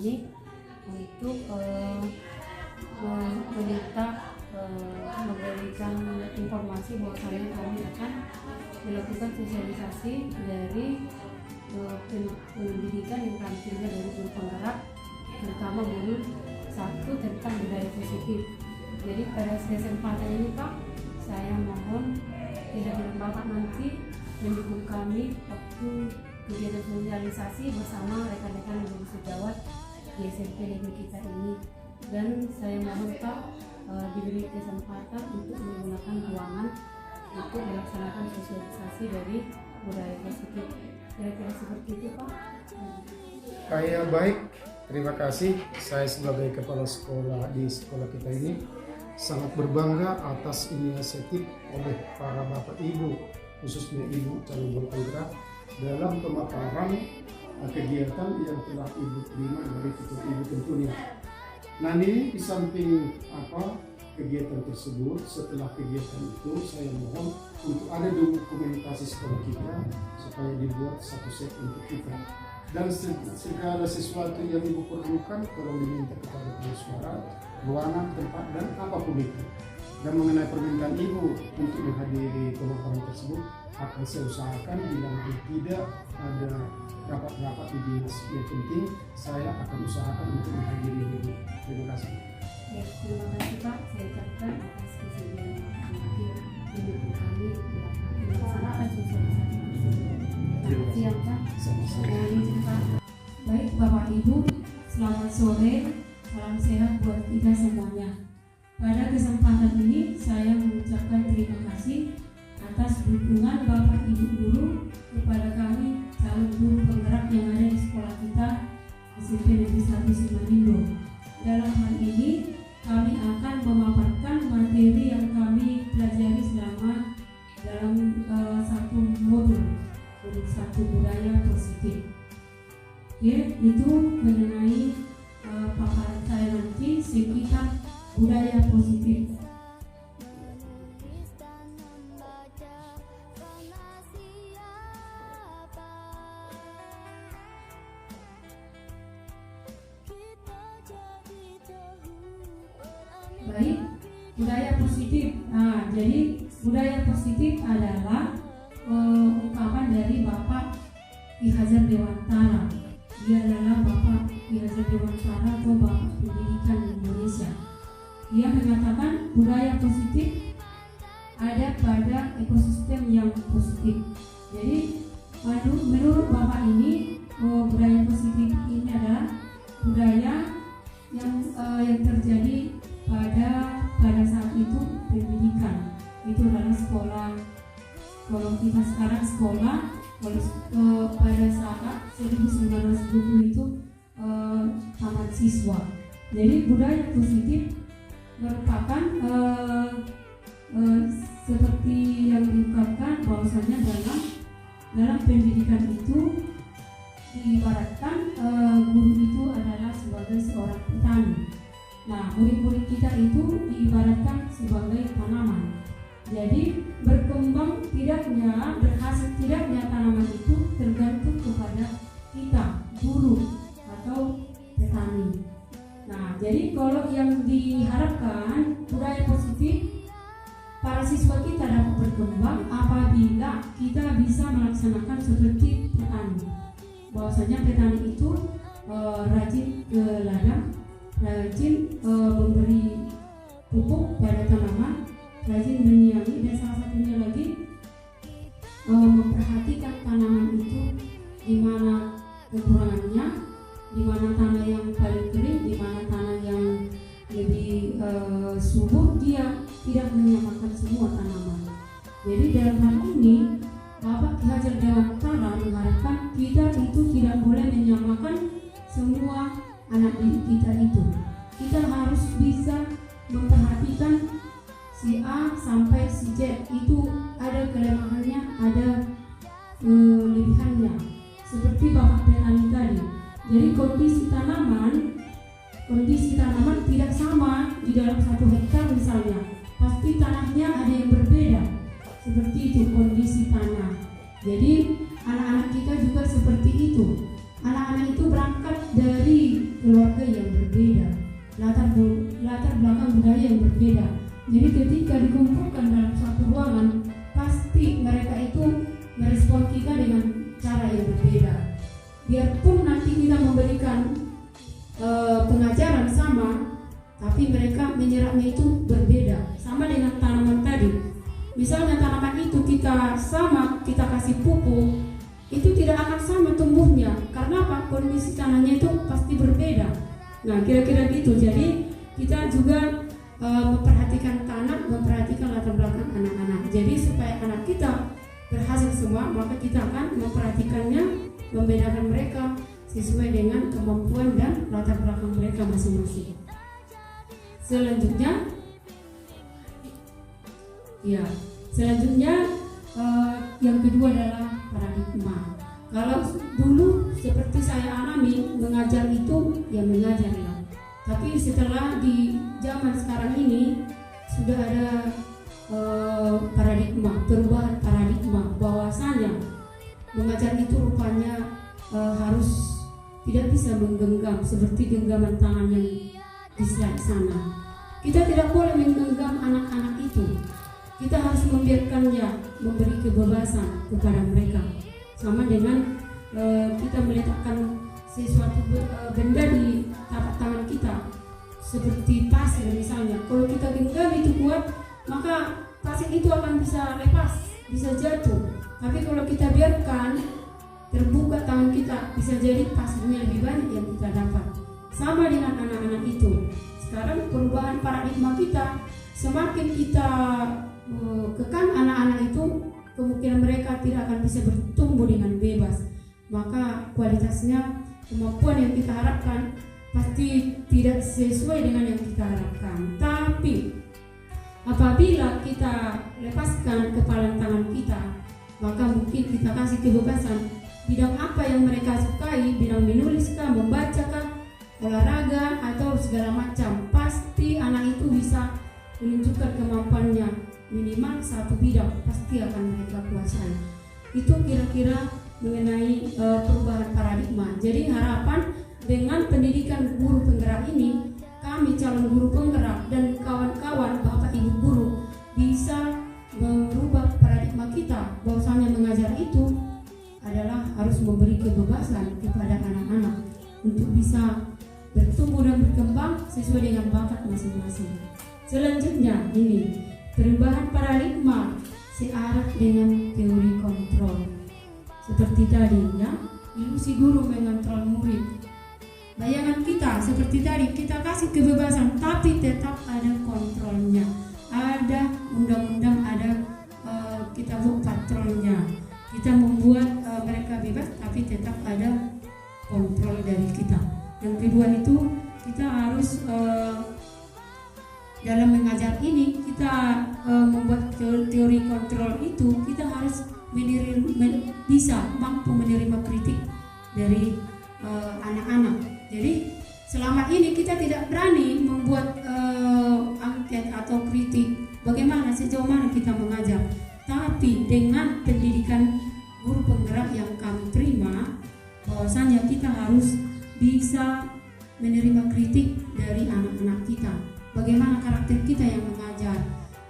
ini untuk meminta memberikan informasi bahwasanya kami akan melakukan sosialisasi dari pendidikan yang kami terima dari guru penggerak, terutama modul 1 tentang budaya positif. Jadi pada kesempatan ini Pak, saya mohon kehadiran Bapak nanti mendukung kami waktu kegiatan sosialisasi bersama rekan-rekan guru sejawat di SMP negeri kita ini. Dan saya mohon Pak diberi kesempatan untuk menggunakan ruangan untuk melaksanakan sosialisasi dari budaya positif. Kira-kira seperti itu Pak. Baik, terima kasih. Saya sebagai kepala sekolah di sekolah kita ini sangat berbangga atas inisiatif oleh para bapak ibu, khususnya ibu calon guru penggerak dalam pemaparan kegiatan yang telah ibu terima dari ketua ibu tentunya. Nah, ini di samping kegiatan tersebut, setelah kegiatan itu saya mohon untuk ada dokumentasi sekolah kita supaya dibuat satu set untuk kita, dan segala sesuatu yang ibu perlukan tolong diminta kepada pensuara, ruangan, tempat, dan apapun itu. Dan mengenai permintaan ibu untuk menghadiri pemaparan tersebut akan saya usahakan. Bila tidak ada rapat-rapat di dinas yang penting, saya akan usahakan untuk menghadiri ibu. Terima kasih. Ya, terima kasih Pak. Saya ucapkan atas kesediaan hadir mendukung kami melaksanakan sosialisasi tersebut. Terima kasih ya Pak. Sama-sama. Baik Bapak Ibu, selamat sore, salam sehat buat kita semuanya. Pada kesempatan ini saya mengucapkan terima kasih atas dukungan Bapak Ibu guru kepada kami calon guru penggerak yang ada di sekolah kita SMP Negeri 1 Simanindo. Dalam hal ini kami akan memaparkan materi yang kami pelajari selama dalam satu modul 1 budaya positif. Oke, itu mengenai paparan saya nanti sekitar budaya positif. Baik, budaya positif. Nah, jadi budaya positif adalah ungkapan dari Bapak Ki Hajar Dewantara. Dia adalah Bapak Ki Hajar Dewantara atau Bapak Pendidikan Indonesia. Dia mengatakan budaya positif ada pada ekosistem yang positif. Jadi menurut Bapak ini budaya positif ini adalah budaya yang terjadi pada saat itu pendidikan. Itu adalah sekolah. Kalau kita sekarang sekolah, pada saat 1920 itu taman siswa. Jadi budaya positif merupakan seperti yang diungkapkan bahwasanya dalam pendidikan itu diibaratkan guru itu adalah sebagai seorang petani. Nah, murid-murid kita itu diibaratkan sebagai tanaman. Jadi berkembang tidaknya, berhasil tidaknya tanaman itu tergantung kepada kita, guru atau petani. Nah, jadi kalau yang diharapkan budaya positif, para siswa kita dapat berkembang apabila kita bisa melaksanakan seperti petani. Bahwasanya petani itu rajin ke ladang, rajin memberi pupuk pada tanaman, rajin menyiangi, dan salah satunya lagi memperhatikan tanaman itu di mana kekurangannya, di mana tanah yang paling kering, di mana tanah yang lebih subur. Dia tidak menyamakan semua tanaman. Jadi dalam hal ini Bapak Ki Hajar Dewantara mengharapkan kita itu tidak boleh menyamakan semua anak didik kita itu. Kita harus bisa memperhatikan si A sampai si Z, itu ada kelemahannya, ada kelebihannya. Seperti Bapak petani tadi. Jadi kondisi tanaman tidak sama di dalam 1 hektar misalnya. Pasti tanahnya ada yang berbeda. Seperti itu kondisi tanah. Jadi anak-anak kita juga seperti itu. Anak-anak itu berangkat dari keluarga yang berbeda, latar belakang budaya yang berbeda. Jadi ketika dikumpulkan dalam satu ruangan, pasti mereka itu merespon kita dengan cara yang berbeda. Biarpun nanti kita memberikan pengajaran sama, tapi mereka menyerapnya itu berbeda. Sama dengan tanaman tadi. Misalnya tanaman itu kita kasih pupuk, itu tidak akan sama tumbuhnya. Karena apa? Kondisi tanahnya itu pasti berbeda. Nah, kira-kira gitu. Jadi kita juga memperhatikan tanah, memperhatikan latar belakang anak-anak. Jadi supaya anak kita berhasil semua, maka kita akan memperhatikannya, membedakan mereka sesuai dengan kemampuan dan latar belakang mereka masing-masing. Selanjutnya yang kedua adalah paradigma. Kalau dulu seperti saya alami, mengajar itu ya mengajar ya. Tapi setelah di zaman sekarang ini sudah ada perubahan paradigma, bahwasanya mengajar itu rupanya harus tidak bisa menggenggam seperti genggaman tangan yang di slide sana. Kita tidak boleh menggenggam anak-anak itu. Kita harus membiarkannya, memberi kebebasan kepada mereka. Sama dengan kita meletakkan sesuatu benda di tapak tangan kita, seperti pasir misalnya. Kalau kita genggam itu kuat, maka pasir itu akan bisa lepas, bisa jatuh. Tapi kalau kita biarkan terbuka tangan kita, bisa jadi pasirnya lebih banyak yang kita dapat. Sama dengan anak-anak itu. Sekarang perubahan paradigma kita, semakin kita kekang anak-anak itu, kemungkinan mereka tidak akan bisa bertumbuh dengan bebas. Maka kualitasnya, kemampuan yang kita harapkan pasti tidak sesuai dengan yang kita harapkan. Tapi apabila kita lepaskan kepalan tangan kita, maka mungkin kita kasih kebebasan bidang apa yang mereka sukai, bidang menuliskah, membacakah, olahraga atau segala macam. Pasti anak itu bisa menunjukkan kemampuannya, minimal satu bidang pasti akan mereka kuasai. Itu kira-kira mengenai perubahan paradigma. Jadi harapan dengan pendidikan guru penggerak ini, kami calon guru penggerak dan kawan-kawan Bapak Ibu guru bisa merubah paradigma kita, bahwasanya mengajar itu adalah harus memberi kebebasan kepada anak-anak untuk bisa bertumbuh dan berkembang sesuai dengan bakat masing-masing. Selanjutnya ini perubahan paradigma searah dengan teori kontrol. Seperti tadi ya, ilusi guru mengontrol murid. Bayangan kita seperti tadi, kita kasih kebebasan tapi tetap ada kontrolnya. Ada undang-undang, ada kita buat patrolnya. Kita membuat mereka bebas tapi tetap ada kontrol dari kita. Yang kedua itu kita harus dalam mengajar ini kita membuat teori kontrol itu, kita harus bisa mampu menerima kritik dari anak-anak. Jadi selama ini kita tidak berani membuat angket atau kritik bagaimana sejauh mana kita mengajar. Tapi dengan pendidikan guru penggerak yang kami terima, bahwasanya kita harus bisa menerima kritik dari anak-anak kita. Bagaimana karakter kita yang mengajar,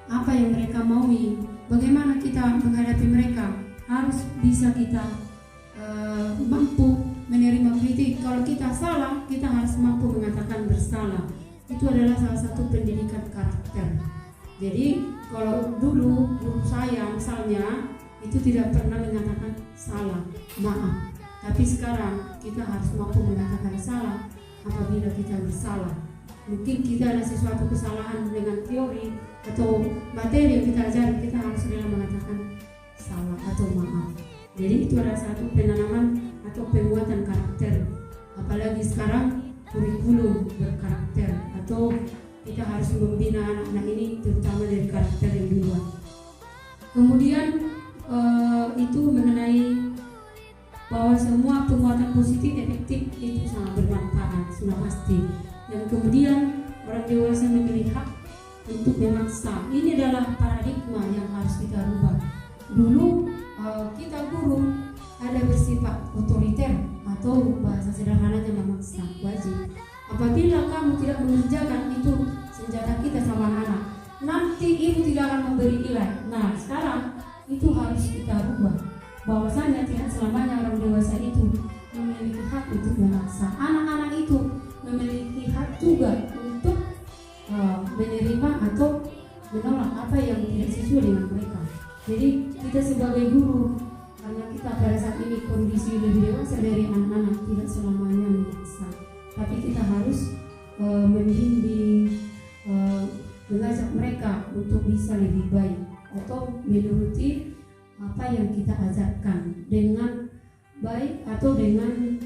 apa yang mereka maui, bagaimana kita menghadapi mereka. Harus bisa kita mampu menerima kritik. Kalau kita salah, kita harus mampu mengatakan bersalah. Itu adalah salah satu pendidikan karakter. Jadi kalau dulu guru saya misalnya itu tidak pernah mengatakan salah, maaf. Tapi sekarang kita harus mampu mengatakan salah apabila kita bersalah. Mungkin kita ada sesuatu kesalahan dengan teori atau materi yang kita ajari, kita harus rela mengatakan salah atau maaf. Jadi itu adalah satu penanaman atau penguatan karakter. Apalagi sekarang kurikulum berkarakter, atau kita harus membina anak-anak ini terutama dari karakter yang dibuat. Kemudian itu mengenai bahwa semua penguatan positif efektif itu sangat bermanfaat, sudah pasti. Dan kemudian orang dewasa memilih hak untuk memaksa. Ini adalah paradigma yang harus kita rubah. Dulu kita guru ada bersifat otoriter atau bahasa sederhananya memaksa, wajib. Apabila kamu tidak mengerjakan itu senjata kita sama anak, nanti ibu tidak akan memberi nilai. Nah sekarang itu harus kita rubah, bahwasanya tidak selamanya orang dewasa itu memiliki hak untuk memaksa. Anak-anak itu memiliki hak juga untuk menerima atau menolak apa yang tidak sesuai dengan mereka. Jadi kita sebagai guru, karena kita pada saat ini kondisi lebih dewasa dari anak-anak, tidak selamanya memaksa, tapi kita harus membimbing, mengajak mereka untuk bisa lebih baik atau menuruti apa yang kita ajarkan dengan baik atau dengan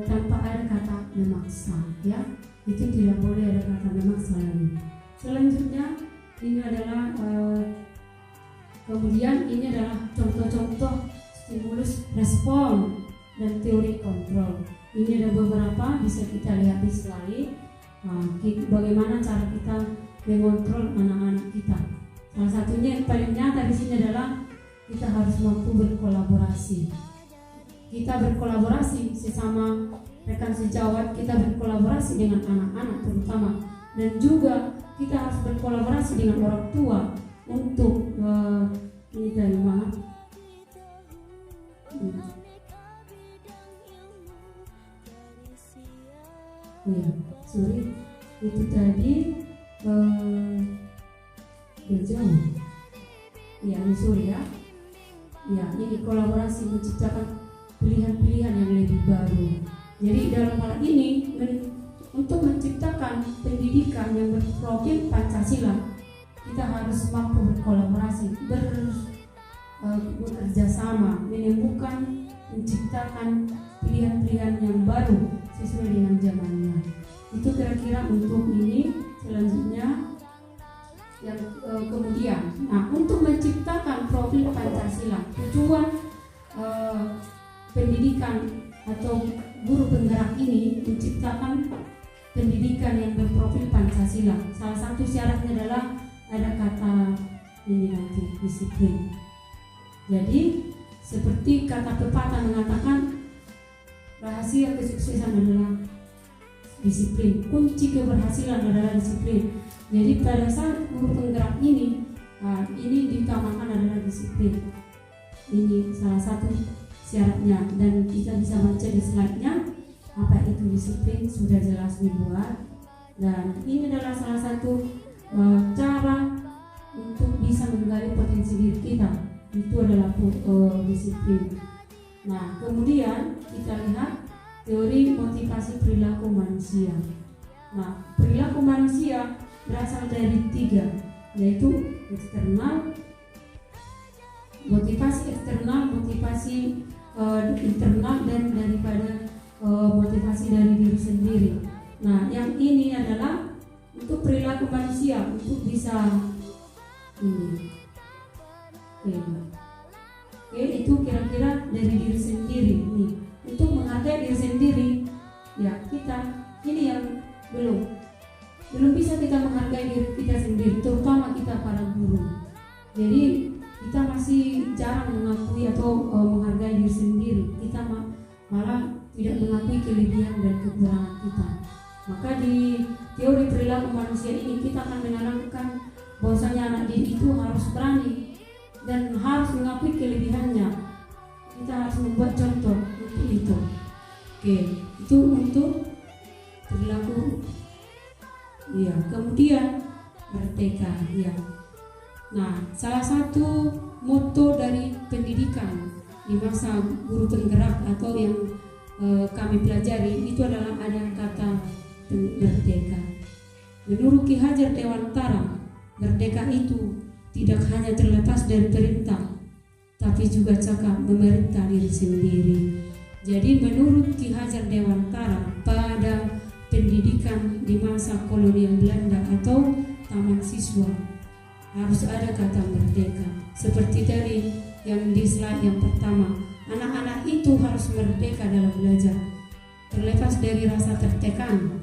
tanpa ada kata memaksa, ya. Itu tidak boleh ada kata memaksa lagi. Selanjutnya ini adalah kemudian ini adalah contoh-contoh stimulus respon dan teori kontrol. Ini ada beberapa, bisa kita lihat di slide. Bagaimana cara kita mengontrol anak-anak kita. Salah satunya yang paling nyata di sini adalah kita harus mampu berkolaborasi. Kita berkolaborasi sesama rekan sejawat, kita berkolaborasi dengan anak-anak terutama, dan juga kita harus berkolaborasi dengan orang tua untuk ini dari mana? Ya, sorry, itu tadi berjauh. Ya, ini sorry ya. Ya, ini kolaborasi menciptakan pilihan-pilihan yang lebih baru. Jadi dalam hal ini untuk menciptakan pendidikan yang berprofil Pancasila, kita harus mampu berkolaborasi, bekerja sama, menemukan, menciptakan pilihan-pilihan yang baru sesuai dengan zamannya. Itu kira-kira untuk ini. Selanjutnya yang kemudian, nah untuk menciptakan profil Pancasila, tujuan pendidikan atau guru penggerak ini menciptakan pendidikan yang berprofil Pancasila. Salah satu syaratnya adalah ada kata ini nanti, disiplin. Jadi seperti kata pepatah mengatakan, rahasia kesuksesan adalah disiplin, kunci keberhasilan adalah disiplin. Jadi pada saat guru penggerak ini diutamakan adalah disiplin. Ini salah satu syaratnya, dan kita bisa baca di slide-nya apa itu disiplin, sudah jelas dibuat. Dan ini adalah salah satu cara untuk bisa menggali potensi diri kita, itu adalah disiplin. Nah kemudian kita lihat teori motivasi perilaku manusia. Nah perilaku manusia berasal dari 3, yaitu eksternal, motivasi eksternal, motivasi internal, dan daripada motivasi dari diri sendiri. Nah yang ini adalah untuk perilaku manusia, untuk bisa ini. Oke, itu kira-kira dari diri sendiri nih. Untuk menghargai diri sendiri, ya kita ini yang belum bisa kita menghargai diri kita sendiri, terutama kita para guru. Jadi kita masih jarang mengakui atau menghargai diri sendiri. Kita malah tidak mengakui kelebihan dan kekurangan kita. Maka di teori perilaku manusia ini kita akan menanamkan bahwasanya anak didik itu harus berani dan harus mengakui kelebihannya. Kita harus membuat contoh untuk itu. Oke, itu untuk perilaku. Iya, kemudian merdeka. Ya. Nah, salah satu moto dari pendidikan di masa guru penggerak atau yang kami pelajari itu adalah ada kata merdeka. Menurut Ki Hajar Dewantara, merdeka itu tidak hanya terlepas dari perintah, tapi juga cakap memerintah diri sendiri. Jadi menurut Ki Hajar Dewantara, pada pendidikan di masa kolonial Belanda atau taman siswa harus ada kata merdeka. Seperti tadi yang di slide yang pertama, anak-anak itu harus merdeka dalam belajar, terlepas dari rasa tertekan.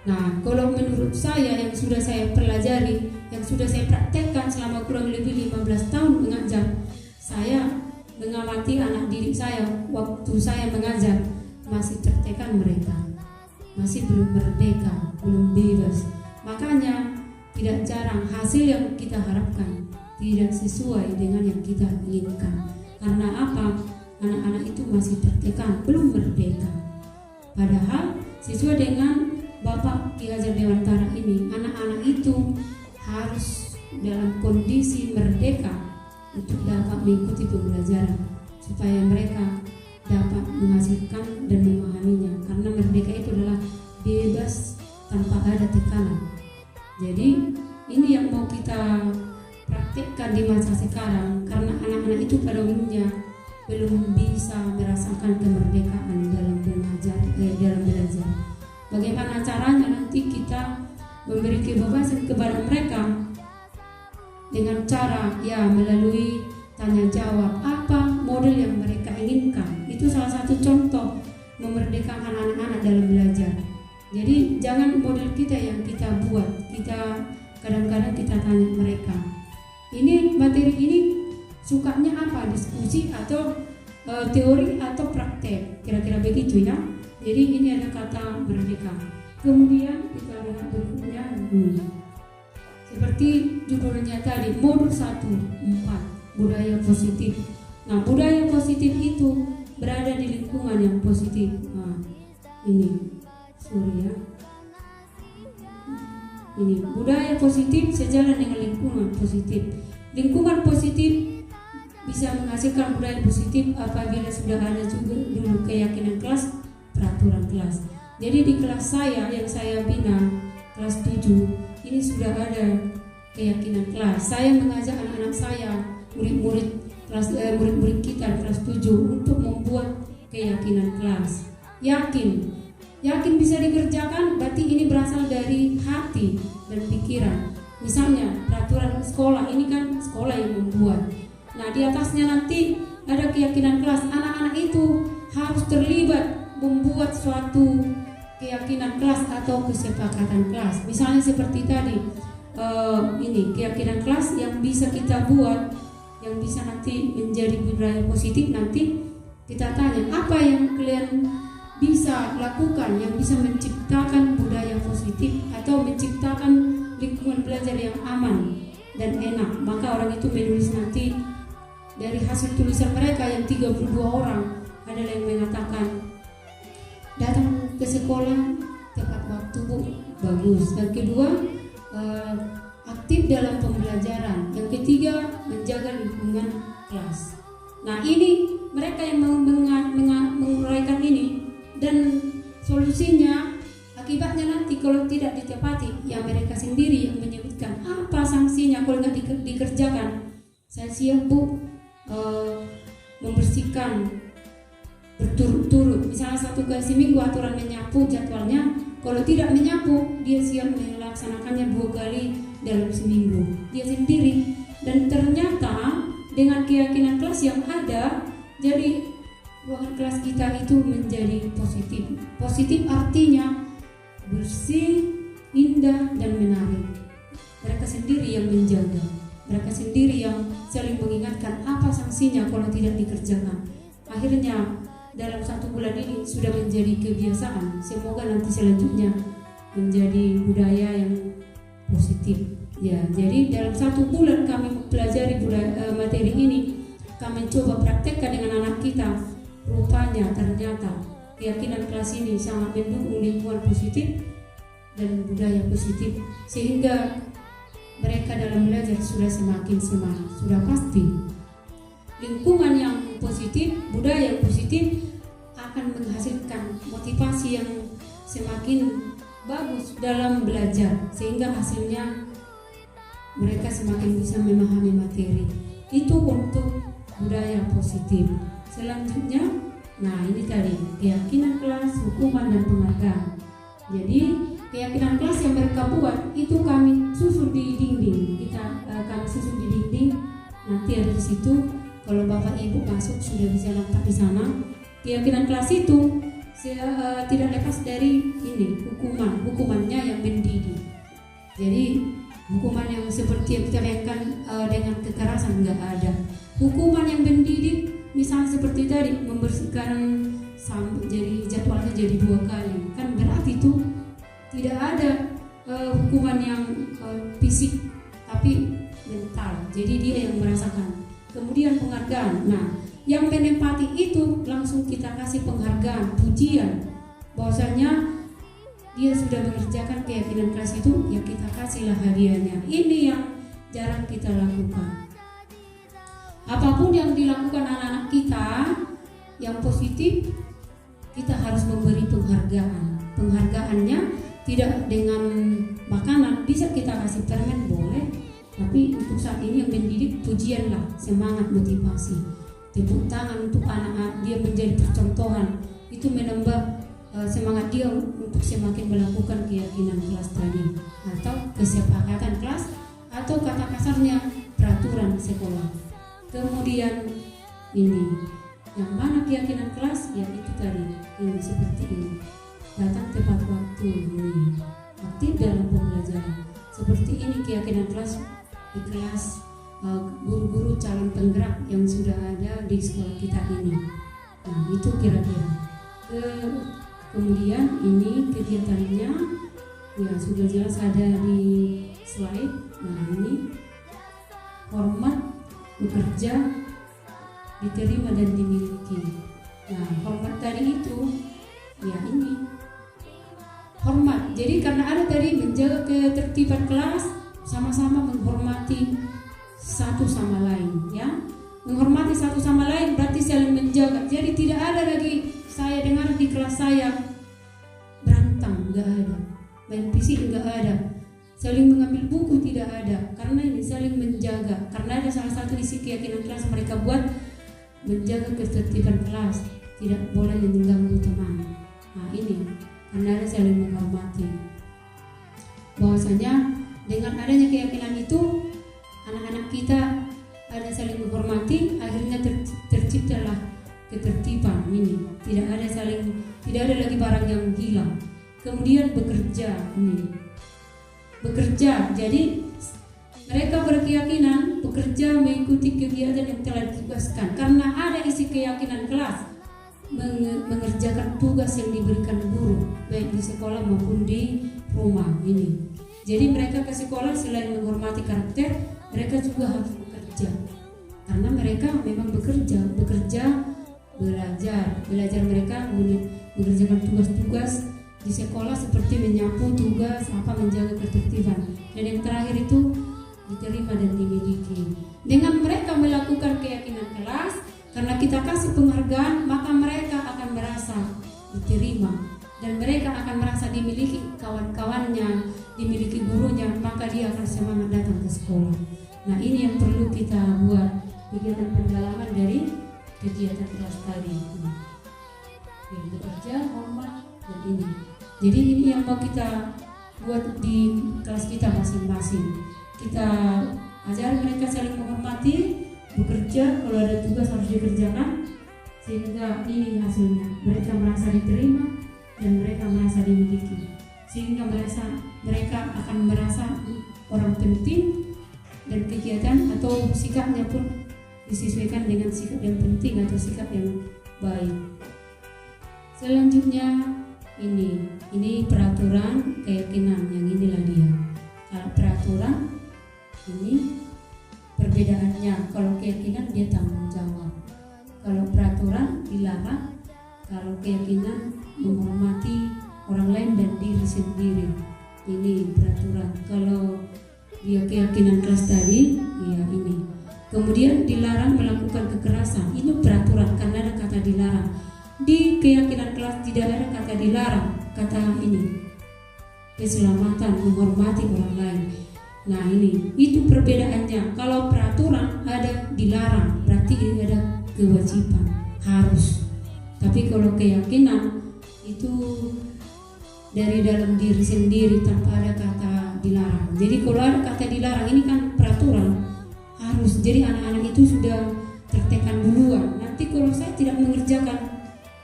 Nah, kalau menurut saya yang sudah saya pelajari, yang sudah saya praktekkan selama kurang lebih 15 tahun mengajar, saya mengamati anak didik saya waktu saya mengajar masih tertekan mereka. masih belum merdeka, belum bebas. Makanya tidak jarang hasil yang kita harapkan tidak sesuai dengan yang kita inginkan. Karena apa? Anak-anak itu masih tertekan, belum merdeka. Padahal sesuai dengan Bapak Ki Hajar Dewantara ini, anak-anak itu harus dalam kondisi merdeka untuk dapat mengikuti pembelajaran, supaya mereka dapat menghasilkan dan memahaminya. Karena merdeka itu adalah bebas tanpa ada tekanan. Jadi ini yang mau kita praktikkan di masa sekarang, karena anak-anak itu pada umumnya belum bisa merasakan kemerdekaan dalam belajar. Bagaimana caranya nanti kita memberi kebebasan kepada mereka dengan cara melalui tanya jawab apa model yang mereka inginkan. Itu salah satu contoh memerdekakan anak-anak dalam belajar. Jadi jangan model kita yang kita buat, kita kadang-kadang kita tanya mereka, ini materi ini sukanya apa, diskusi atau teori atau praktek, kira-kira begitu ya. Jadi ini ada kata merdeka. Kemudian kita lihat berikutnya, seperti judulnya tadi, modul 1, 4, budaya positif. Nah, budaya positif itu berada di lingkungan yang positif. Nah, ini ini budaya positif sejalan dengan lingkungan positif. Lingkungan positif bisa menghasilkan budaya positif apabila sudah ada juga dulu keyakinan kelas, peraturan kelas. Jadi di kelas saya yang saya bina, kelas 7, ini sudah ada keyakinan kelas. Saya mengajak anak-anak saya, murid-murid kita di kelas 7 untuk membuat keyakinan kelas. Yakin bisa dikerjakan, berarti ini berasal dari hati dan pikiran. Misalnya peraturan sekolah, ini kan sekolah yang membuat. Nah, di atasnya nanti ada keyakinan kelas. Anak-anak itu harus terlibat membuat suatu keyakinan kelas atau kesepakatan kelas. Misalnya seperti tadi, ini keyakinan kelas yang bisa kita buat, yang bisa nanti menjadi budaya positif. Nanti kita tanya, apa yang kalian bisa lakukan yang bisa menciptakan budaya positif atau menciptakan lingkungan belajar yang aman dan enak. Maka orang itu menulis nanti dari hasil tulisan mereka yang 32 orang, ada yang mengatakan datang ke sekolah tepat waktu, Bu, bagus. Dan kedua, aktif dalam pembelajaran. Yang ketiga, menjaga lingkungan kelas. Nah, ini mereka yang menguraikan ini, dan solusinya akibatnya nanti kalau tidak ditepati, ya mereka sendiri yang menyebutkan apa sanksinya kalau nggak dikerjakan. Saya siap, Bu, membersihkan berturut-turut, misalnya 1 kali seminggu aturan menyapu jadwalnya. Kalau tidak menyapu, dia siap melaksanakannya 2 kali dalam seminggu, dia sendiri. Dan ternyata dengan keyakinan kelas yang ada, jadi ruangan kelas kita itu menjadi positif. Positif artinya bersih, indah, dan menarik. Mereka sendiri yang menjaga, mereka sendiri yang saling mengingatkan apa sanksinya kalau tidak dikerjakan. Akhirnya dalam 1 bulan ini sudah menjadi kebiasaan. Semoga nanti selanjutnya menjadi budaya yang positif. Ya, jadi dalam 1 bulan kami mempelajari materi ini, kami coba praktekkan dengan anak kita. Rupanya ternyata keyakinan kelas ini sangat mendukung lingkungan positif dan budaya positif, sehingga mereka dalam belajar sudah semakin semangat. Sudah pasti lingkungan yang positif, budaya yang positif akan menghasilkan motivasi yang semakin bagus dalam belajar, sehingga hasilnya mereka semakin bisa memahami materi. Itu untuk budaya positif. Selanjutnya, nah ini tadi keyakinan kelas, hukuman, dan penghargaan. Jadi keyakinan kelas yang mereka buat itu kami susun di dinding. Kami susun di dinding. Nanti ada di situ. Kalau Bapak Ibu masuk sudah bisa nampak di sana. Keyakinan kelas itu tidak lepas dari ini, hukumannya yang mendidik. Jadi hukuman yang seperti yang kita bayangkan dengan kekerasan nggak ada. Hukuman yang mendidik, misalnya seperti tadi membersihkan jadi jadwalnya jadi 2 kali, kan berat seperti itu tidak ada hukuman yang fisik, tapi mental. Jadi dia yang merasakan. Kemudian penghargaan. Nah, yang menempati itu langsung kita kasih penghargaan, pujian, bahwasanya dia sudah mengerjakan keyakinan kelas itu, ya kita kasihlah hadiahnya. Ini yang jarang kita lakukan. Apapun yang dilakukan anak-anak kita yang positif, kita harus memberi penghargaan. Penghargaannya tidak dengan makanan, bisa kita kasih permen boleh, tapi untuk saat ini yang mendidik pujianlah, semangat, motivasi, tepuk tangan untuk anak-anak, dia menjadi percontohan, itu menambah semangat dia untuk semakin melakukan keyakinan kelas tadi, atau kesepakatan kelas, atau kata kasarnya peraturan sekolah. Kemudian ini yang mana keyakinan kelas, ya itu tadi, ini seperti ini, datang tepat waktu, ini aktif dalam pembelajaran. Seperti ini keyakinan kelas di kelas guru-guru calon penggerak yang sudah ada di sekolah kita ini. Nah, itu kira-kira. Kemudian ini kegiatannya, ya sudah jelas ada di slide. Nah, ini hormat, bekerja, diterima dan dimiliki. Nah, hormat tadi itu, ya ini hormat. Jadi karena ada tadi menjaga ketertiban kelas, sama-sama menghormati satu sama lain, ya. Menghormati satu sama lain berarti saling menjaga. Jadi tidak ada lagi saya dengar di kelas saya berantem, enggak ada. Main fisik enggak ada. Saling mengambil buku tidak ada. Karena ini saling menjaga. Karena ada salah satu isi keyakinan kelas mereka buat menjaga ketertiban kelas, tidak boleh mengganggu teman. Nah, ini karena ada saling menghormati. Bahwasanya dengan adanya keyakinan itu, anak-anak kita ada saling menghormati, akhirnya terciptalah ketertiban ini. Tidak ada lagi barang yang hilang. Kemudian bekerja ini. Bekerja, jadi mereka berkeyakinan bekerja mengikuti kegiatan yang telah ditugaskan. Karena ada isi keyakinan kelas mengerjakan tugas yang diberikan guru, baik di sekolah maupun di rumah ini. Jadi mereka ke sekolah selain menghormati karakter, mereka juga harus bekerja. Karena mereka memang bekerja, belajar mereka mengerjakan tugas-tugas di sekolah seperti menyapu tugas, menjaga ketertiban. Dan yang terakhir itu diterima dan dimiliki. Dengan mereka melakukan keyakinan kelas, karena kita kasih penghargaan, maka mereka akan merasa diterima dan mereka akan merasa dimiliki kawan-kawannya, dimiliki gurunya, maka dia akan semangat datang ke sekolah. Nah, ini yang perlu kita buat kegiatan pendalaman dari kegiatan kelas tadi. Bekerja, hormat, dan ini. Jadi ini yang mau kita buat di kelas kita masing-masing. Kita ajari mereka saling menghormati, bekerja, kalau ada tugas harus dikerjakan, sehingga ini hasilnya. Mereka merasa diterima dan mereka merasa dimiliki, sehingga mereka akan merasa orang penting, dan kegiatan atau sikapnya pun disesuaikan dengan sikap yang penting atau sikap yang baik. Selanjutnya ini peraturan keyakinan, yang inilah dia. Kalau peraturan ini perbedaannya, kalau keyakinan dia tanggung jawab. Kalau peraturan dilarang, kalau keyakinan menghormati orang lain dan diri sendiri. Ini peraturan. Kalau dia keyakinan kelas tadi, ya ini. Kemudian dilarang melakukan kekerasan. Ini peraturan karena ada kata dilarang. Di keyakinan kelas tidak ada kata dilarang, kata ini keselamatan, menghormati orang lain. Nah, ini itu perbedaannya. Kalau peraturan ada dilarang, berarti ini ada kewajiban, harus. Tapi kalau keyakinan itu dari dalam diri sendiri tanpa ada kata dilarang. Jadi kalau ada kata dilarang, ini kan peraturan, harus. Jadi anak-anak itu sudah tertekan duluan. Nanti kalau saya tidak mengerjakan,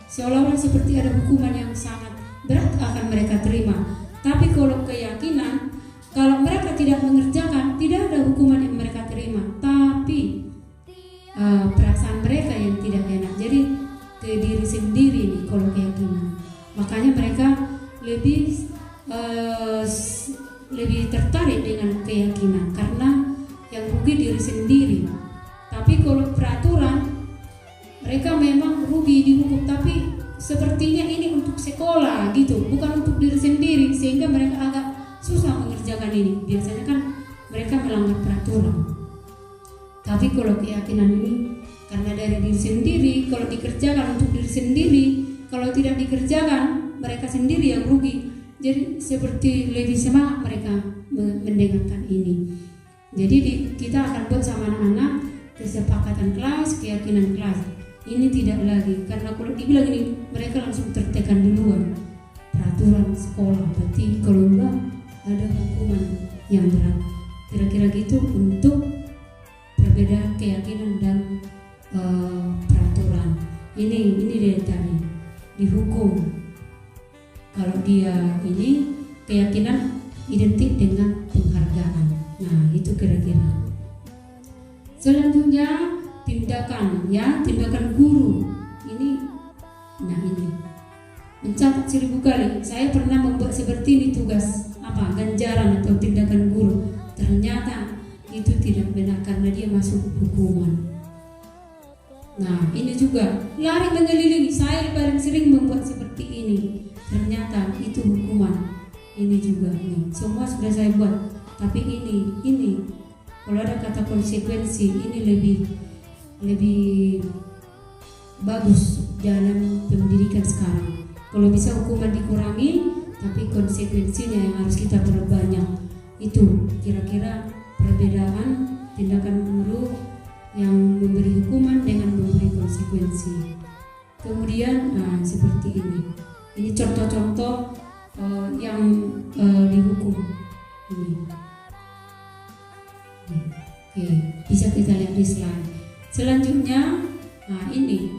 seolah-olah seperti ada hukuman yang sangat berat akan mereka terima. Tapi kalau keyakinan, kalau mereka tidak mengerjakan, tidak ada hukuman yang mereka terima, tapi perasaan mereka yang tidak enak. Jadi ke diri sendiri nih kalau keyakinan. Makanya mereka lebih lebih tertarik dengan keyakinan karena yang rugi diri sendiri. Tapi kalau peraturan, mereka memang rugi dihukum, tapi sepertinya ini untuk sekolah gitu, bukan untuk diri sendiri, sehingga mereka agak susah mengerjakan ini. Biasanya kan mereka melanggar peraturan. Tapi kalau keyakinan ini karena dari diri sendiri, kalau dikerjakan untuk diri sendiri, kalau tidak dikerjakan mereka sendiri yang rugi. Jadi seperti lebih semangat mereka mendengarkan ini. Jadi kita akan buat sama anak-anak kesepakatan kelas, keyakinan kelas. Ini tidak lagi, karena kalau dibilang ini mereka langsung tertekan duluan. Peraturan sekolah, berarti kalau enggak ada hukuman yang berat. Kira-kira gitu untuk perbedaan keyakinan dan peraturan. Ini dia tadi dihukum. Kalau dia ini keyakinan identik dengan penghargaan. Nah, itu kira-kira. Selanjutnya tindakan, ya, tindakan guru. Ini mencatat 1000 kali. Saya pernah membuat seperti ini tugas ganjaran atau tindakan guru. Ternyata itu tidak benar karena dia masuk hukuman. Nah, ini juga lari mengelilingi. Saya paling sering membuat seperti ini. Ternyata itu hukuman. Ini juga nih. Semua sudah saya buat. Tapi ini kalau ada kata konsekuensi, ini lebih bagus dalam pendidikan sekarang. Kalau bisa hukuman dikurangi, tapi konsekuensinya yang harus kita perbanyak. Itu kira-kira perbedaan tindakan guru yang memberi hukuman dengan memberi konsekuensi. Kemudian seperti ini. Ini contoh-contoh yang dihukum ini. Oke, bisa kita lihat di slide. Selanjutnya, ini.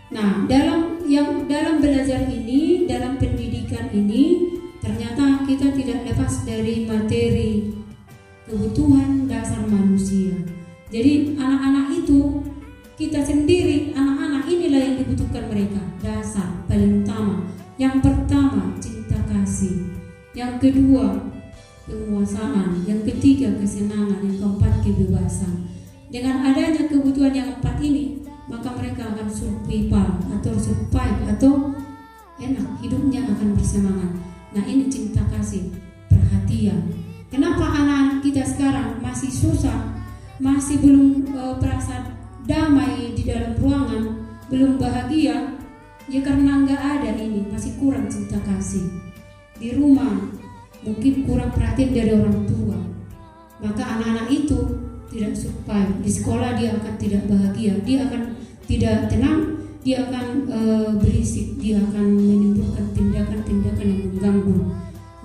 Nah, dalam belajar ini, dalam pendidikan ini, ternyata kita tidak lepas dari materi kebutuhan dasar manusia. Jadi anak-anak itu, kita sendiri, anak-anak inilah yang dibutuhkan mereka. Dasar paling utama. Yang pertama, cinta kasih. Yang kedua, penguasaan. Yang ketiga, kesenangan. Yang keempat, kebebasan. Dengan adanya kebutuhan yang empat ini, maka mereka akan survive atau enak, hidupnya akan bersemangat. Nah, ini cinta kasih, perhatian. Kenapa anak-anak kita sekarang masih susah, masih belum perasa damai di dalam ruangan, belum bahagia? Ya karena nggak ada ini, masih kurang cinta kasih. Di rumah mungkin kurang perhatian dari orang tua, maka anak-anak itu tidak survive. Di sekolah dia akan tidak bahagia, dia akan tidak tenang, dia akan berisik, dia akan menimbulkan tindakan-tindakan yang mengganggu.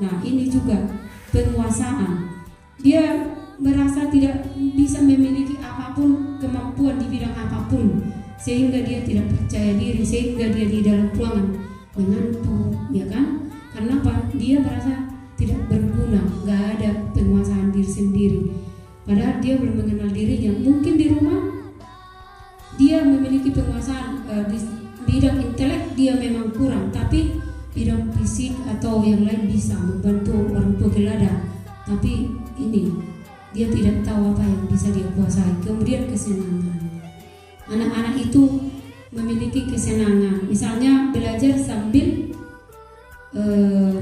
Nah, ini juga penguasaan. Dia merasa tidak bisa memiliki apapun, kemampuan di bidang apapun, sehingga dia tidak percaya diri, sehingga dia di dalam ruangan mengantuk, ya kan? Karena apa? Dia merasa tidak berguna, nggak ada penguasaan diri sendiri. Padahal dia belum mengenal dirinya. Mungkin di rumah dia memiliki penguasaan di bidang intelek, dia memang kurang, tapi bidang fisik atau yang lain bisa membantu orang tua teladan. Tapi ini dia tidak tahu apa yang bisa dia kuasai. Kemudian kesenangan. Anak-anak itu memiliki kesenangan, misalnya belajar sambil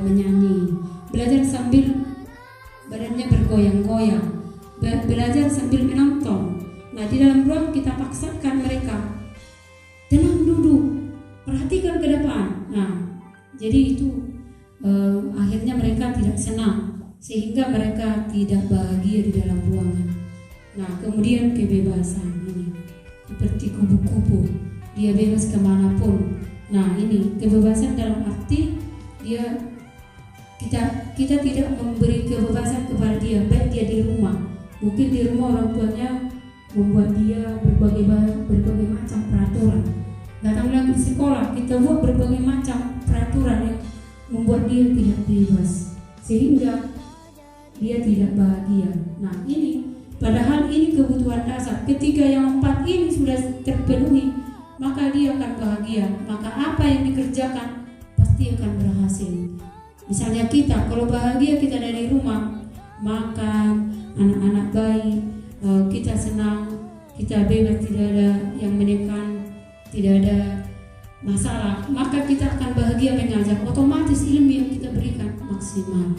menyanyi, belajar sambil badannya bergoyang-goyang, belajar sambil menonton. Nah, di dalam ruang kita paksakan mereka tenang, duduk, perhatikan ke depan. Nah, jadi itu akhirnya mereka tidak senang, sehingga mereka tidak bahagia di dalam ruangan. Nah, kemudian kebebasan ini seperti kupu-kupu, dia bebas kemanapun. Nah, ini kebebasan dalam arti kita tidak memberi kebebasan kepada dia, baik dia di rumah. Mungkin di rumah orang tuanya membuat dia berbagai macam peraturan. Datang lagi di sekolah, kita buat berbagai macam peraturan yang membuat dia tidak bebas, sehingga dia tidak bahagia. Nah, ini padahal ini kebutuhan dasar. Ketika yang empat ini sudah terpenuhi, maka dia akan bahagia. Maka apa yang dikerjakan pasti akan berhasil. Misalnya kita, kalau bahagia kita dari rumah, makan, anak-anak baik, kita senang, kita bebas, tidak ada yang menekan, tidak ada masalah, maka kita akan bahagia mengajar. Otomatis ilmu yang kita berikan maksimal.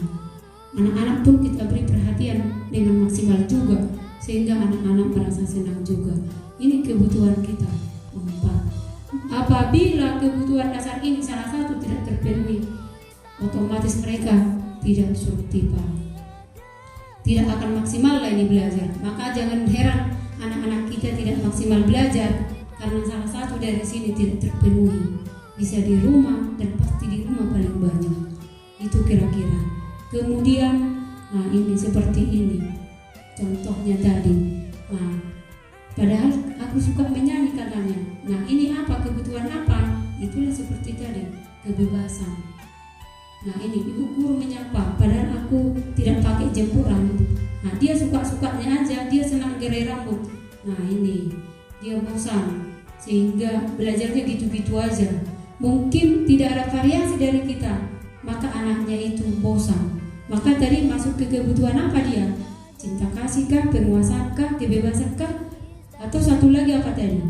Anak-anak pun kita beri perhatian dengan maksimal juga, sehingga anak-anak merasa senang juga. Ini kebutuhan kita. 4. Apabila kebutuhan dasar ini salah satu tidak terpenuhi, otomatis mereka tidak surtipa, tidak akan maksimal lah ini belajar. Maka jangan heran anak-anak kita tidak maksimal belajar karena salah satu dari sini tidak terpenuhi. Bisa di rumah, dan pasti di rumah paling banyak. Itu kira-kira. Kemudian, nah ini seperti ini contohnya tadi. Nah, padahal aku suka menyanyi katanya. Nah ini apa, kebutuhan apa? Itulah seperti tadi, kebebasan. Nah ini ibu guru menyapa, padahal aku tidak pakai jemput rambut. Nah dia suka-sukanya aja, dia senang gerai rambut. Nah ini dia bosan, sehingga belajarnya gitu-gitu aja. Mungkin tidak ada variasi dari kita, maka anaknya itu bosan. Maka tadi masuk ke kebutuhan apa dia? Cinta kasih kah, penguasaan kah, kebebasan kah? Atau satu lagi apa tadi?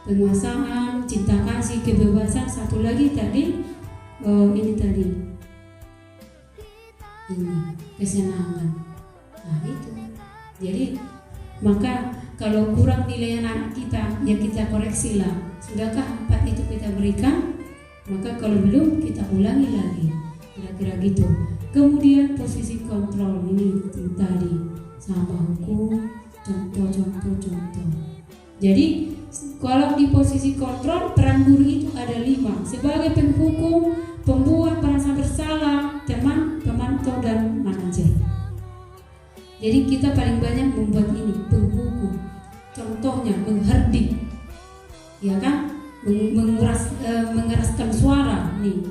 Penguasaan, cinta kasih, kebebasan. Satu lagi tadi, ini tadi, ini kesenangan. Nah itu. Jadi maka kalau kurang nilai anak kita, ya kita koreksi lah. Sudahkah 4 itu kita berikan? Maka kalau belum, kita ulangi lagi. Kira-kira gitu. Kemudian posisi kontrol ini tadi sama hukum, contoh. Jadi kalau di posisi kontrol, peran guru itu ada 5. Sebagai penghukum, pembuat merasa bersalah, teman, pemantau, dan manajer. Jadi kita paling banyak membuat ini, penghukum. Contohnya mengherdik, ya kan, mengeraskan suara, nih,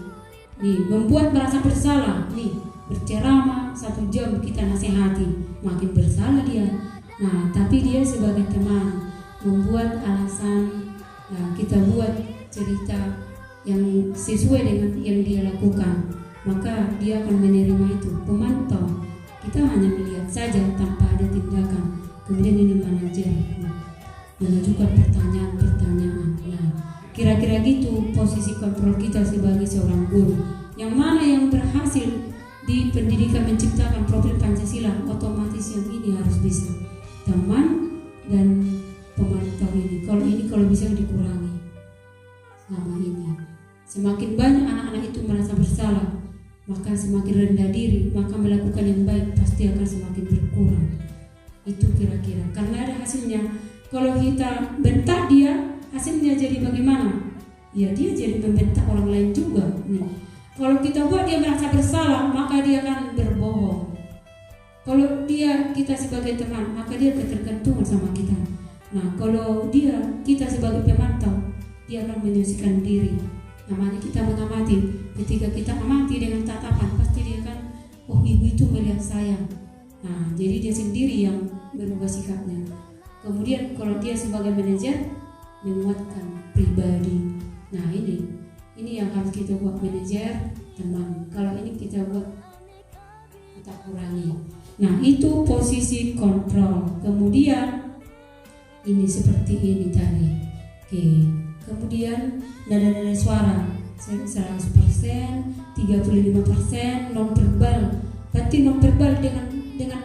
membuat merasa bersalah, nih, berceramah 1 jam kita nasihati, makin bersalah dia. Nah, tapi dia sebagai teman membuat alasan, nah, kita buat cerita yang sesuai dengan yang dia lakukan, maka dia akan menerima itu. Pemantau, kita hanya melihat saja tanpa ada tindakan. Kemudian ini manajer, mengajukan pertanyaan-pertanyaan. Nah, kira-kira gitu posisi kontrol kita sebagai seorang guru. Yang mana yang berhasil di pendidikan menciptakan profil Pancasila, otomatis yang ini harus bisa. Teman dan pemantau ini. Kalau bisa dikurangi selama ini. Semakin banyak anak-anak itu merasa bersalah, maka semakin rendah diri, maka melakukan yang baik pasti akan semakin berkurang. Itu kira-kira. Karena ada hasilnya. Kalau kita bentak dia, hasilnya jadi bagaimana? Ya dia jadi membentak orang lain juga. Kalau kita buat dia merasa bersalah, maka dia akan berbohong. Kalau kita sebagai teman, maka dia ketergantungan sama kita. Nah, kalau kita sebagai pemantau, dia akan menyucikan diri. Namanya kita mengamati. Ketika kita amati dengan tatapan, pasti dia akan, oh ibu itu melihat saya. Nah, jadi dia sendiri yang berubah sikapnya. Kemudian kalau dia sebagai manajer, menguatkan pribadi. Nah ini yang harus kita buat, manajer, teman. Kalau ini kita buat, kita kurangi. Nah itu posisi kontrol. Kemudian ini seperti ini tadi. Oke. Kemudian nada-nada suara 100%, 35% non verbal. Berarti non verbal dengan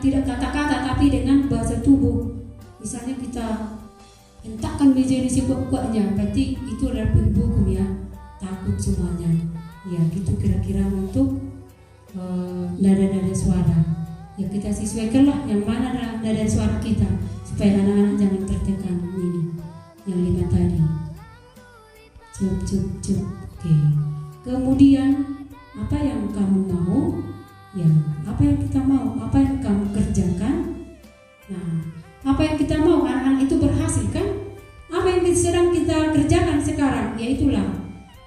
tidak kata-kata, tapi dengan bahasa tubuh. Misalnya kita hentakkan meja ini sekuat-kuatnya, berarti itu adalah penghukum ya, takut semuanya. Ya gitu kira-kira untuk nada-nada suara. Ya kita sesuaikanlah yang mana nada suara kita, supaya anak-anak jangan tertekan. Ini yang 5 tadi. Cup. Oke. Kemudian apa yang kamu mau? Ya, apa yang kita mau? Apa yang kamu kerjakan? Nah, apa yang kita mau, anak-anak itu berhasil kan? Apa yang sedang kita kerjakan sekarang? Yaitulah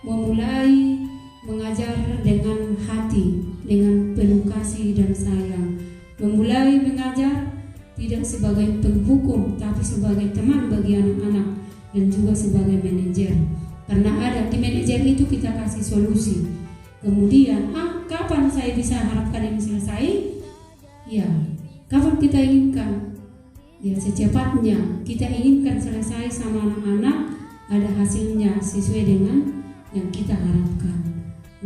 memulai mengajar dengan hati, dengan penuh kasih dan sayang. Memulai mengajar tidak sebagai penghukum, tapi sebagai teman bagi anak-anak dan juga sebagai manajer. Karena ada di manajer itu kita kasih solusi. Kemudian, kamu kapan saya bisa harapkan ini selesai? Ya, kapan kita inginkan? Ya, secepatnya. Kita inginkan selesai sama anak-anak, ada hasilnya sesuai dengan yang kita harapkan.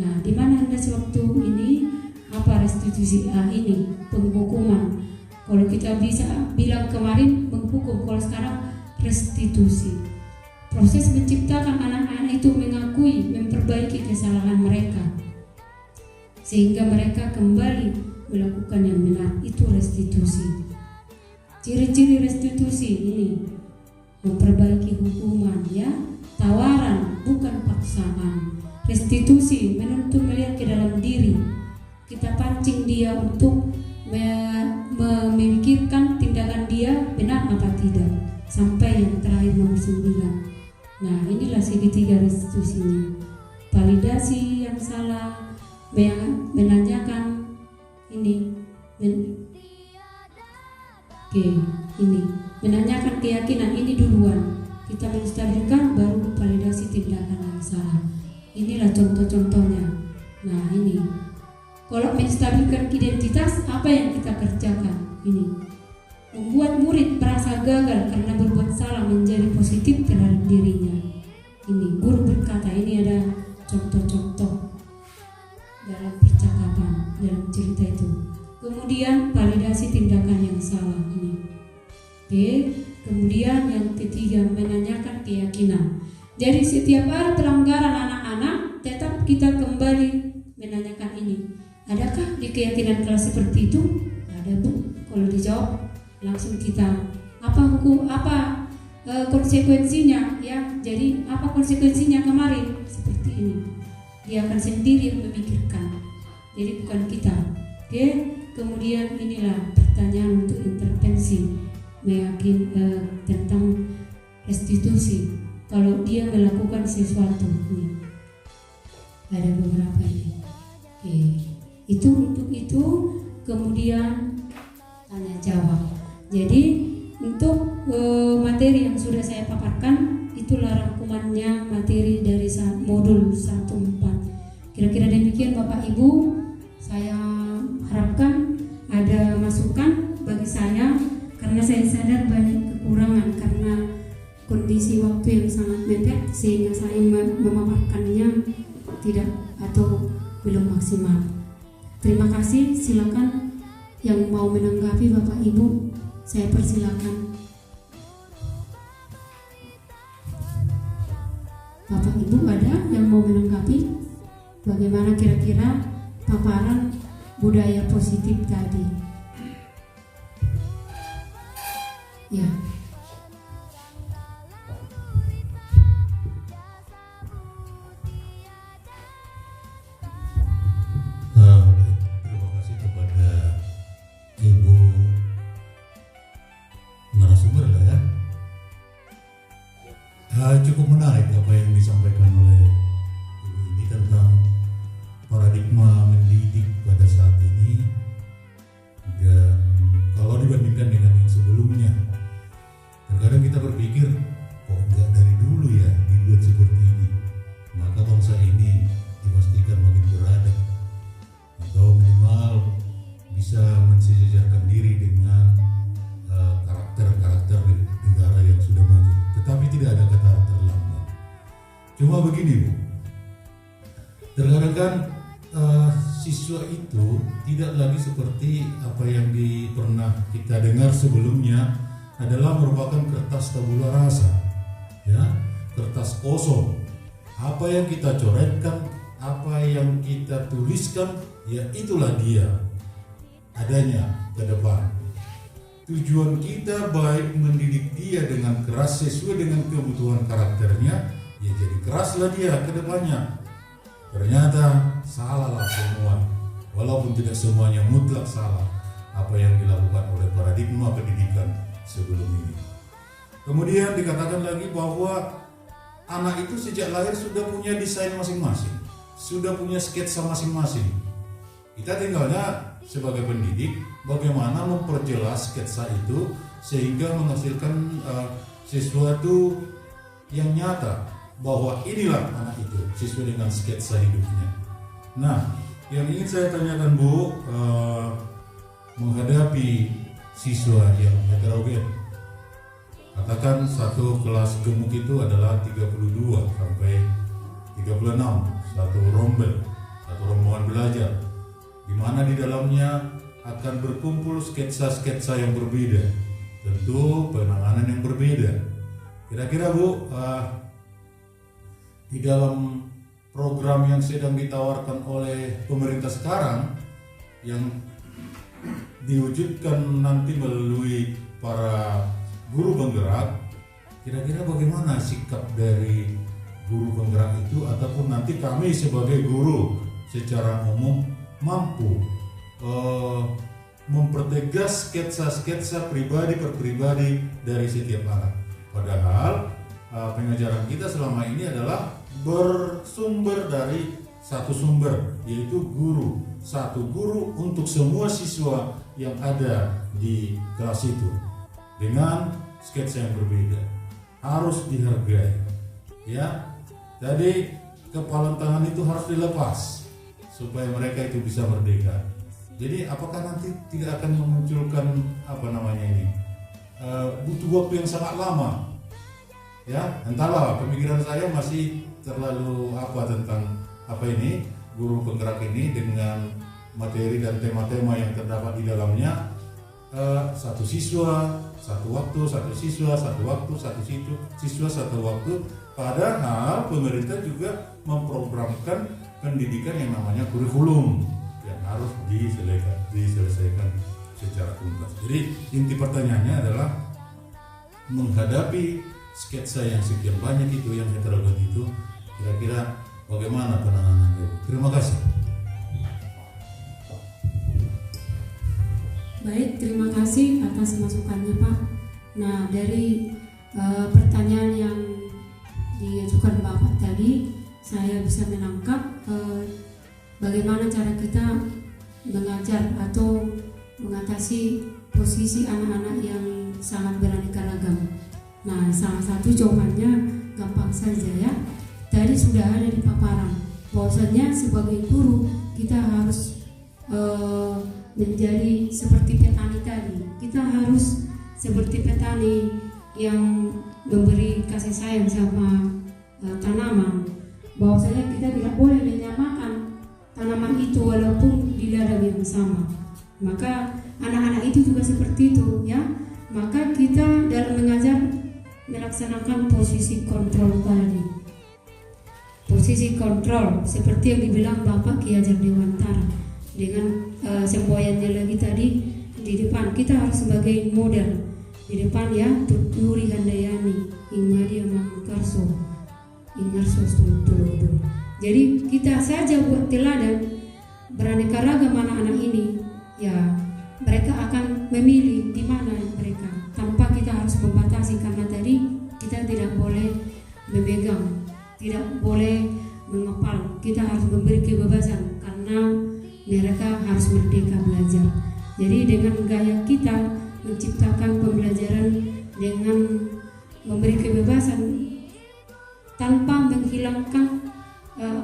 Nah, di mana Anda sewaktu ini apa restitusi ini penghukuman? Kalau kita bisa bilang kemarin menghukum, kalau sekarang restitusi. Proses menciptakan anak-anak itu mengakui, memperbaiki kesalahan mereka sehingga mereka kembali melakukan yang benar, itu restitusi. Ciri-ciri restitusi ini memperbaiki hukuman, ya, tawaran bukan paksaan. Restitusi menuntut melihat ke dalam diri, kita pancing dia untuk memikirkan tindakan dia benar apa tidak, sampai yang terakhir nomor 9. Nah, inilah segitiga restitusinya. Validasi yang salah, menanyakan ini, ini menanyakan keyakinan ini duluan. Kita menstabilkan baru validasi tindakan yang salah. Inilah contoh-contohnya. Nah, ini kalau menstabilkan identitas, apa yang kita kerjakan? Ini membuat murid merasa gagal karena berbuat salah menjadi positif terhadap dirinya. Ini guru berkata, ini ada contoh-contoh dalam percakapan, dalam cerita itu. Kemudian validasi tindakan yang salah ini. Oke. Kemudian yang ketiga, menanyakan keyakinan. Jadi setiap ada pelanggaran anak-anak, tetap kita kembali menanyakan ini. Adakah di keyakinan kelas seperti itu? Ada, Bu. Kalau dijawab, langsung kita konsekuensinya, ya. Jadi apa konsekuensinya kemarin? Seperti ini. Dia akan sendiri yang memikirkan. Jadi bukan kita. Oke. Kemudian inilah pertanyaan untuk intervensi, tentang restitusi. Kalau dia melakukan sesuatu, ini ada beberapa ini. Oke. Itu untuk itu. Kemudian tanya jawab. Jadi untuk materi yang sudah saya paparkan, itulah rangkumannya materi dari modul 1-4. Kira-kira demikian Bapak Ibu. Saya harapkan ada masukan bagi saya, karena saya sadar banyak kekurangan karena kondisi waktu yang sangat mepet, sehingga saya memaparkannya tidak atau belum maksimal. Terima kasih. Silakan yang mau menanggapi Bapak Ibu, saya persilakan. Bapak Ibu ada yang mau menanggapi bagaimana kira-kira paparan budaya positif tadi? Ya. Terima kasih kepada Ibu narasumber ya. Cukup menarik apa yang disampaikan oleh Ibu ini tentang paradigma mendidik pada saat ini, dan kalau dibandingkan dengan yang sebelumnya, terkadang kita berpikir, kok enggak dari dulu ya dibuat seperti ini, maka bangsa ini dipastikan makin beradab atau minimal bisa mensejajarkan diri dengan karakter-karakter negara yang sudah maju. Tetapi tidak ada kata terlambat. Cuma begini Bu, terkadang kan siswa itu tidak lagi seperti apa yang pernah kita dengar sebelumnya, adalah merupakan kertas tabula rasa, ya, kertas kosong. Apa yang kita coretkan, apa yang kita tuliskan, ya itulah dia adanya ke depan. Tujuan kita baik mendidik dia dengan keras sesuai dengan kebutuhan karakternya, ya jadi keraslah dia ke depannya. Ternyata salahlah semua, walaupun tidak semuanya mutlak salah apa yang dilakukan oleh paradigma pendidikan sebelum ini. Kemudian dikatakan lagi bahwa anak itu sejak lahir sudah punya desain masing-masing, sudah punya sketsa masing-masing. Kita tinggalnya sebagai pendidik bagaimana memperjelas sketsa itu sehingga menghasilkan sesuatu yang nyata, bahwa inilah anak itu sesuai dengan sketsa hidupnya. Nah, Yang ingin saya tanyakan Bu, menghadapi siswa yang heterogen, katakan satu kelas gemuk itu adalah 32 sampai 36, satu rombongan belajar, di mana di dalamnya akan berkumpul sketsa-sketsa yang berbeda, tentu penanganan yang berbeda. Kira-kira Bu, di dalam program yang sedang ditawarkan oleh pemerintah sekarang yang diwujudkan nanti melalui para guru penggerak, kira-kira bagaimana sikap dari guru penggerak itu, ataupun nanti kami sebagai guru secara umum mampu mempertegas sketsa-sketsa pribadi per pribadi dari setiap anak. Padahal pengajaran kita selama ini adalah bersumber dari satu sumber, yaitu guru. Satu guru untuk semua siswa yang ada di kelas itu, dengan sketsa yang berbeda. Harus dihargai, ya. Jadi kepalan tangan itu harus dilepas supaya mereka itu bisa merdeka. Jadi apakah nanti tidak akan memunculkan butuh waktu yang sangat lama? Ya, entahlah, pemikiran saya masih terlalu tentang guru penggerak ini dengan materi dan tema-tema yang terdapat di dalamnya. Satu siswa, satu waktu, satu siswa, satu waktu, satu siswa, satu waktu. Padahal pemerintah juga memprogramkan pendidikan yang namanya kurikulum yang harus diselesaikan secara tuntas. Jadi inti pertanyaannya adalah menghadapi sketsa yang sekian banyak itu, yang heterogen itu, kira-kira bagaimana penanganannya? Terima kasih. Baik, terima kasih atas masukannya Pak. Nah, dari pertanyaan yang diajukan Bapak tadi, saya bisa menangkap bagaimana cara kita mengajar atau mengatasi posisi anak-anak yang sangat beraneka ragam. Nah, salah satu jawabannya gampang saja ya. Tadi sudah ada di paparan bahwasanya sebagai guru kita harus menjadi seperti petani tadi. Kita harus seperti petani yang memberi kasih sayang sama tanaman. Bahwasanya kita tidak boleh menyamakan tanaman itu walaupun di ladang yang sama. Maka anak-anak itu juga seperti itu ya. Maka kita dalam mengajar melaksanakan posisi kontrol tadi. Posisi kontrol seperti yang dibilang Bapak Ki Hajar Dewantara dengan semboyannya lagi tadi di depan. Kita harus sebagai model di depan ya. Tuturi Handayani Ingmadia Mangkarso Ingarso Stuntolodo. Jadi kita saja buat teladan beraneka ragam anak-anak ini ya. Mereka akan memilih di mana mereka, tanpa kita harus membatasi, karena tadi kita tidak boleh memegang, tidak boleh mengepal. Kita harus memberi kebebasan karena mereka harus merdeka belajar. Jadi dengan gaya kita menciptakan pembelajaran dengan memberi kebebasan tanpa menghilangkan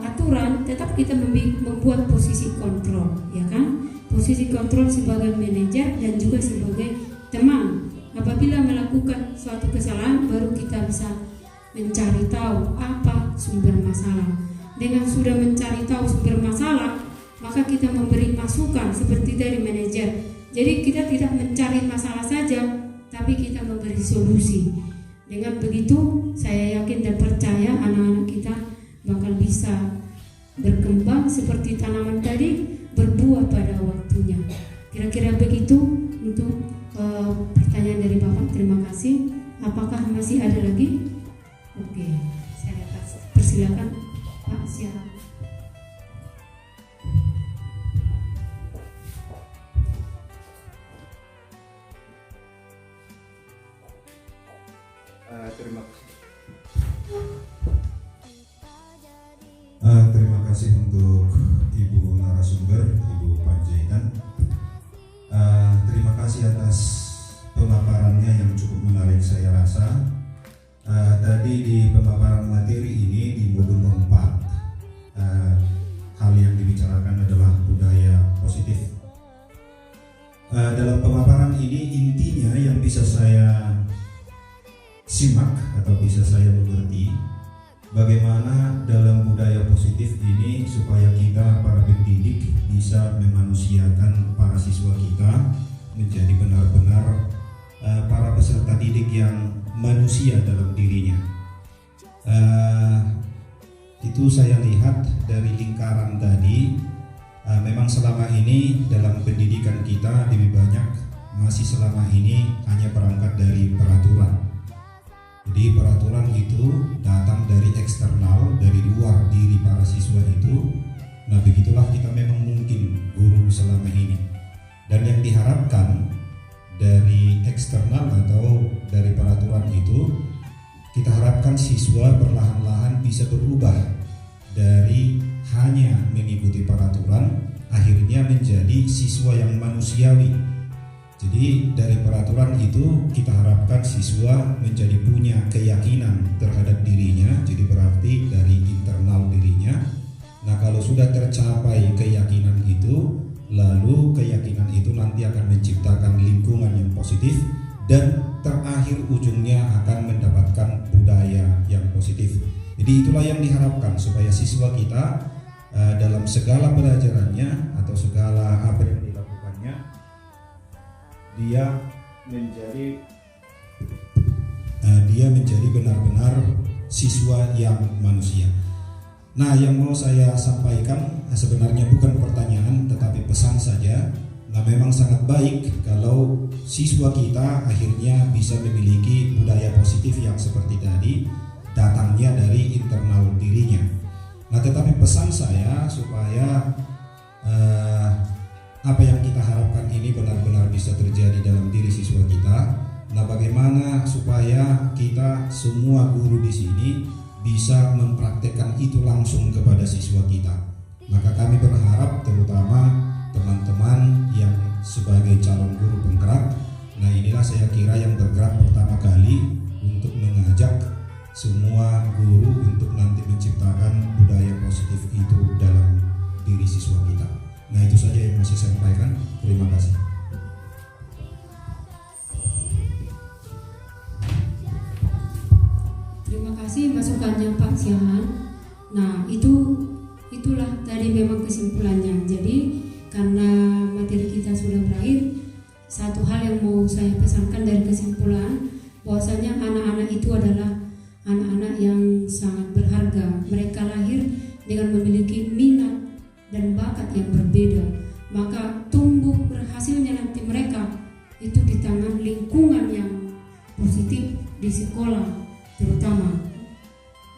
aturan, tetap kita membuat posisi kontrol, ya kan? Posisi kontrol sebagai manajer dan juga sebagai teman. Apabila melakukan suatu kesalahan, baru kita bisa mencari tahu apa sumber masalah. Dengan sudah mencari tahu sumber masalah, maka kita memberi masukan seperti dari manajer. Jadi kita tidak mencari masalah saja, tapi kita memberi solusi. Dengan begitu, saya yakin dan percaya anak-anak kita bakal bisa berkembang seperti tanaman tadi, berbuah pada waktunya. Kira-kira begitu untuk pertanyaan dari Bapak. Terima kasih. Apakah masih ada lagi? Oke, saya persilakan Pak, silakan. Terima kasih. Terima kasih untuk Ibu narasumber, Ibu Panjaitan. Terima kasih atas pemaparannya yang cukup menarik saya rasa. Tadi di pemaparan materi ini di modul 4, hal yang dibicarakan adalah Dalam pemaparan ini intinya yang bisa saya simak atau bisa saya mengerti, bagaimana dalam budaya positif ini supaya kita para pendidik bisa memanusiakan para siswa kita menjadi benar-benar para peserta didik yang manusia dalam dirinya. Itu saya lihat dari lingkaran tadi. Memang selama ini dalam pendidikan kita lebih banyak masih selama ini hanya berangkat dari peraturan. Jadi peraturan itu datang dari eksternal, dari luar diri para siswa itu. Nah begitulah kita memang mungkin guru selama ini. Dan yang diharapkan dari eksternal atau dari peraturan itu, kita harapkan siswa perlahan-lahan bisa berubah dari hanya mengikuti peraturan, akhirnya menjadi siswa yang manusiawi. Jadi dari peraturan itu kita harapkan siswa menjadi punya keyakinan terhadap dirinya, jadi berarti dari internal dirinya. Nah kalau sudah tercapai keyakinan itu, lalu keyakinan itu nanti akan menciptakan lingkungan yang positif dan terakhir ujungnya akan mendapatkan budaya yang positif. Jadi itulah yang diharapkan supaya siswa kita dalam segala pelajarannya atau segala apa yang dilakukannya, dia menjadi benar-benar siswa yang manusia. Nah, yang mau saya sampaikan sebenarnya bukan pertanyaan tetapi pesan saja. Nah, memang sangat baik kalau siswa kita akhirnya bisa memiliki budaya positif yang seperti tadi, datangnya dari internal dirinya. Nah, tetapi pesan saya supaya apa yang kita harapkan ini benar-benar bisa terjadi dalam diri siswa kita. Nah, bagaimana supaya kita semua guru di sini bisa mempraktekkan itu langsung kepada siswa kita. Maka kami berharap terutama teman-teman yang sebagai calon guru penggerak, nah inilah saya kira yang bergerak pertama kali untuk mengajak semua guru untuk nanti menciptakan budaya positif itu dalam diri siswa kita. Nah itu saja yang mau saya sampaikan. Terima kasih. Terima kasih masukannya Pak Siahan. Nah itulah tadi memang kesimpulannya. Jadi karena materi kita sudah berakhir, satu hal yang mau saya pesankan dari kesimpulan bahwasanya anak-anak itu adalah anak-anak yang sangat berharga. Mereka lahir dengan memiliki minat dan bakat yang berbeda. Maka tumbuh berhasilnya nanti mereka itu di tangan lingkungan yang positif di sekolah, terutama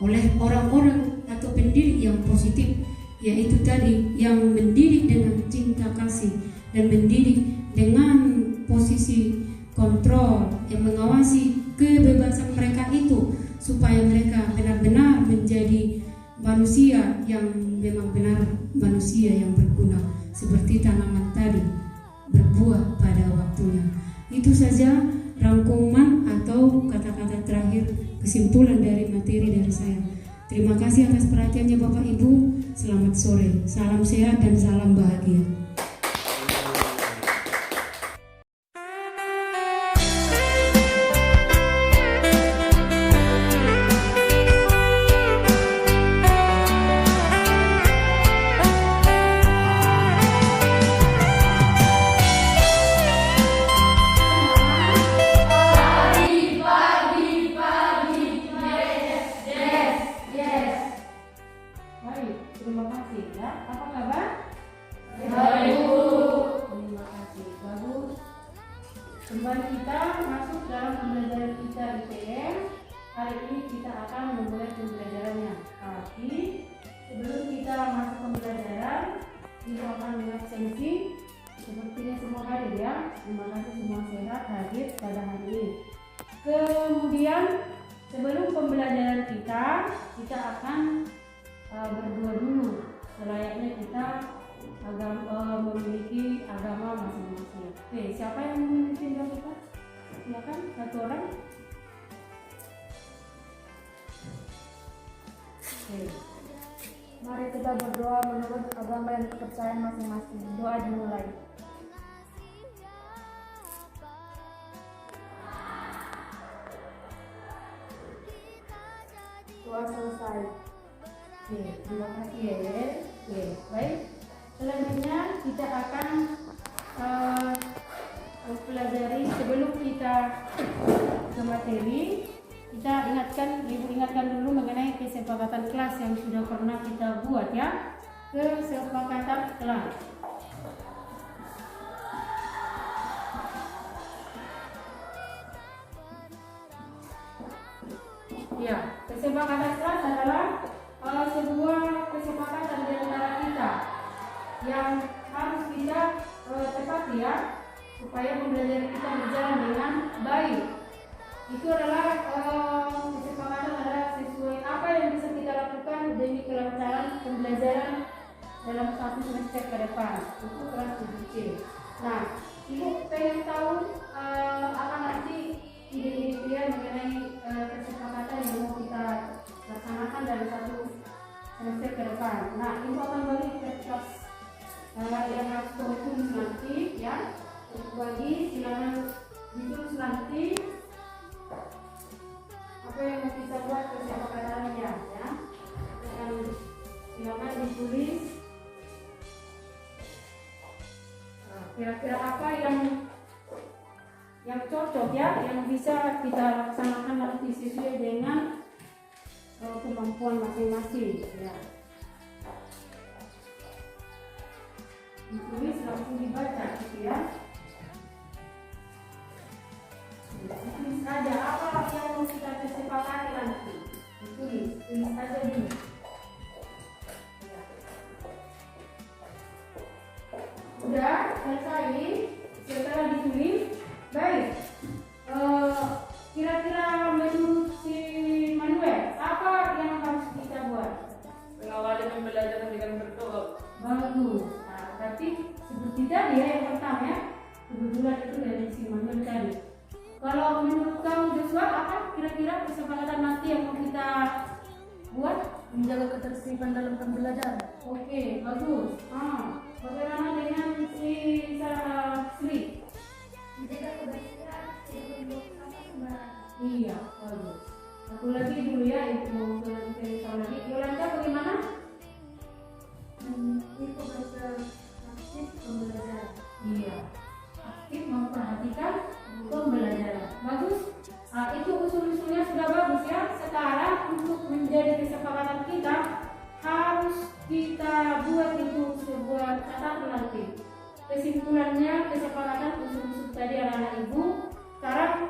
oleh orang-orang atau pendidik yang positif, yaitu tadi yang mendidik dengan cinta kasih dan mendidik dengan posisi kontrol yang mengawasi kebebasan mereka itu, supaya mereka benar-benar menjadi manusia yang memang benar manusia yang berguna, seperti tanaman tadi berbuah pada waktunya. Itu saja rangkuman atau kata-kata terakhir kesimpulan dari materi dari saya. Terima kasih atas perhatiannya Bapak Ibu. Selamat sore, salam sehat dan salam bahagia. Terima kasih ya. Apa kabar? Baik, Bu. Terima kasih. Bagus. Kembali kita masuk dalam pembelajaran kita di PM. Hari ini kita akan memulai pembelajarannya. Tapi sebelum kita masuk pembelajaran, kita akan mengabsensi. Sepertinya semua hadir ya. Terima kasih semua sehat hadir pada hari ini. Kemudian sebelum pembelajaran kita akan berdua dulu, selayaknya kita memiliki agama masing-masing. Oke, siapa yang memiliki agama kita? Silakan, satu orang. Oke. Mari kita berdoa menurut agama dan kepercayaan masing-masing. Doa dimulai. telah selesai. Oke, terima kasih ya. Oke, baik. Selanjutnya kita akan mempelajari sebelum kita ke materi. Kita ibu ingatkan dulu mengenai kesepakatan kelas yang sudah pernah kita buat ya. Kesepakatan kelas. Ya, kesepakatan kelas adalah sebuah kesepakatan di antara kita yang harus kita tepati ya, supaya pembelajaran kita berjalan dengan baik. Itu adalah kesepakatan adalah sesuai apa yang bisa kita lakukan demi kelancaran pembelajaran dalam satu semester ke depan. Itu kelas 7C. Nah, ibu pengen tahu apa nanti ide-ide mengenai kesepakatan yang mau kita laksanakan dalam satu semester ke depan. Nah, ibu akan bagi kertas yang harus tulis nanti ya. Bagi silakan ditulis nanti apa yang mau kita buat kesepakatannya ya. Dan silakan ditulis kira-kira apa yang cocok ya, yang bisa kita laksanakan nanti sesuai dengan kemampuan masing-masing ya. Ditulis langsung dibaca gitu ya. Tulis aja apa yang mau kita kesepakati nanti. Tulis aja dulu. Ya. Udah selesai. Setelah ditulis, baik. Kira-kira menurut si Manuel, apa yang harus kita buat? Mengawali pembelajaran dengan berdoa. Bagus. Nah, berarti seperti tadi ya yang pertama ya. Kebetulan itu dari si Manuel tadi. Kalau menurut kamu Joshua, apa kira-kira kesepakatan nanti yang mau kita buat? Menjaga ketertiban dalam pembelajaran. Oke, bagus. Bagaimana dengan si Sri? Menjaga kebersihan sebelum buang sampah sembarangan. Iya, bagus. Satu lagi dulu ya, ibu mau ke lagi. Yolanda bagaimana? Itu aktif pembelajaran. Iya, aktif memperhatikan pembelajaran. Bagus. Itu usul-usulnya sudah bagus ya. Sekarang untuk menjadi kesepakatan kita harus kita buat itu sebuah catatan nanti. Kesimpulannya kesepakatan usul-usul tadi anak-anak ibu. Sekarang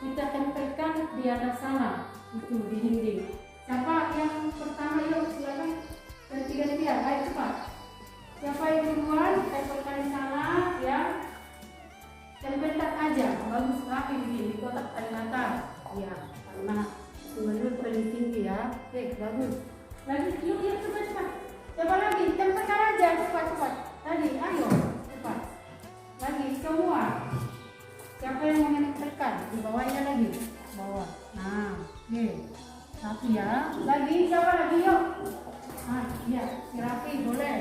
kita tempelkan di atas sana itu di dinding. Siapa yang pertama? Yuk silakan ganti-gantian. Ayo cepat. Siapa yang duluan? Tempelkan di sana ya. Tempelkan aja. Bagus rapi di kotak Kalimantan. Ya, karena menurut paling tinggi ya. Oke, bagus. Lagi, yuk cepat. Coba lagi, tempelkan aja cepat. Tadi, ayo cepat. Lagi semua. Siapa yang mau menempelkan? Di bawahnya lagi. Bawah. Nah, oke. Satu ya. Lagi, siapa lagi yuk? Nah, iya, si Rafi boleh.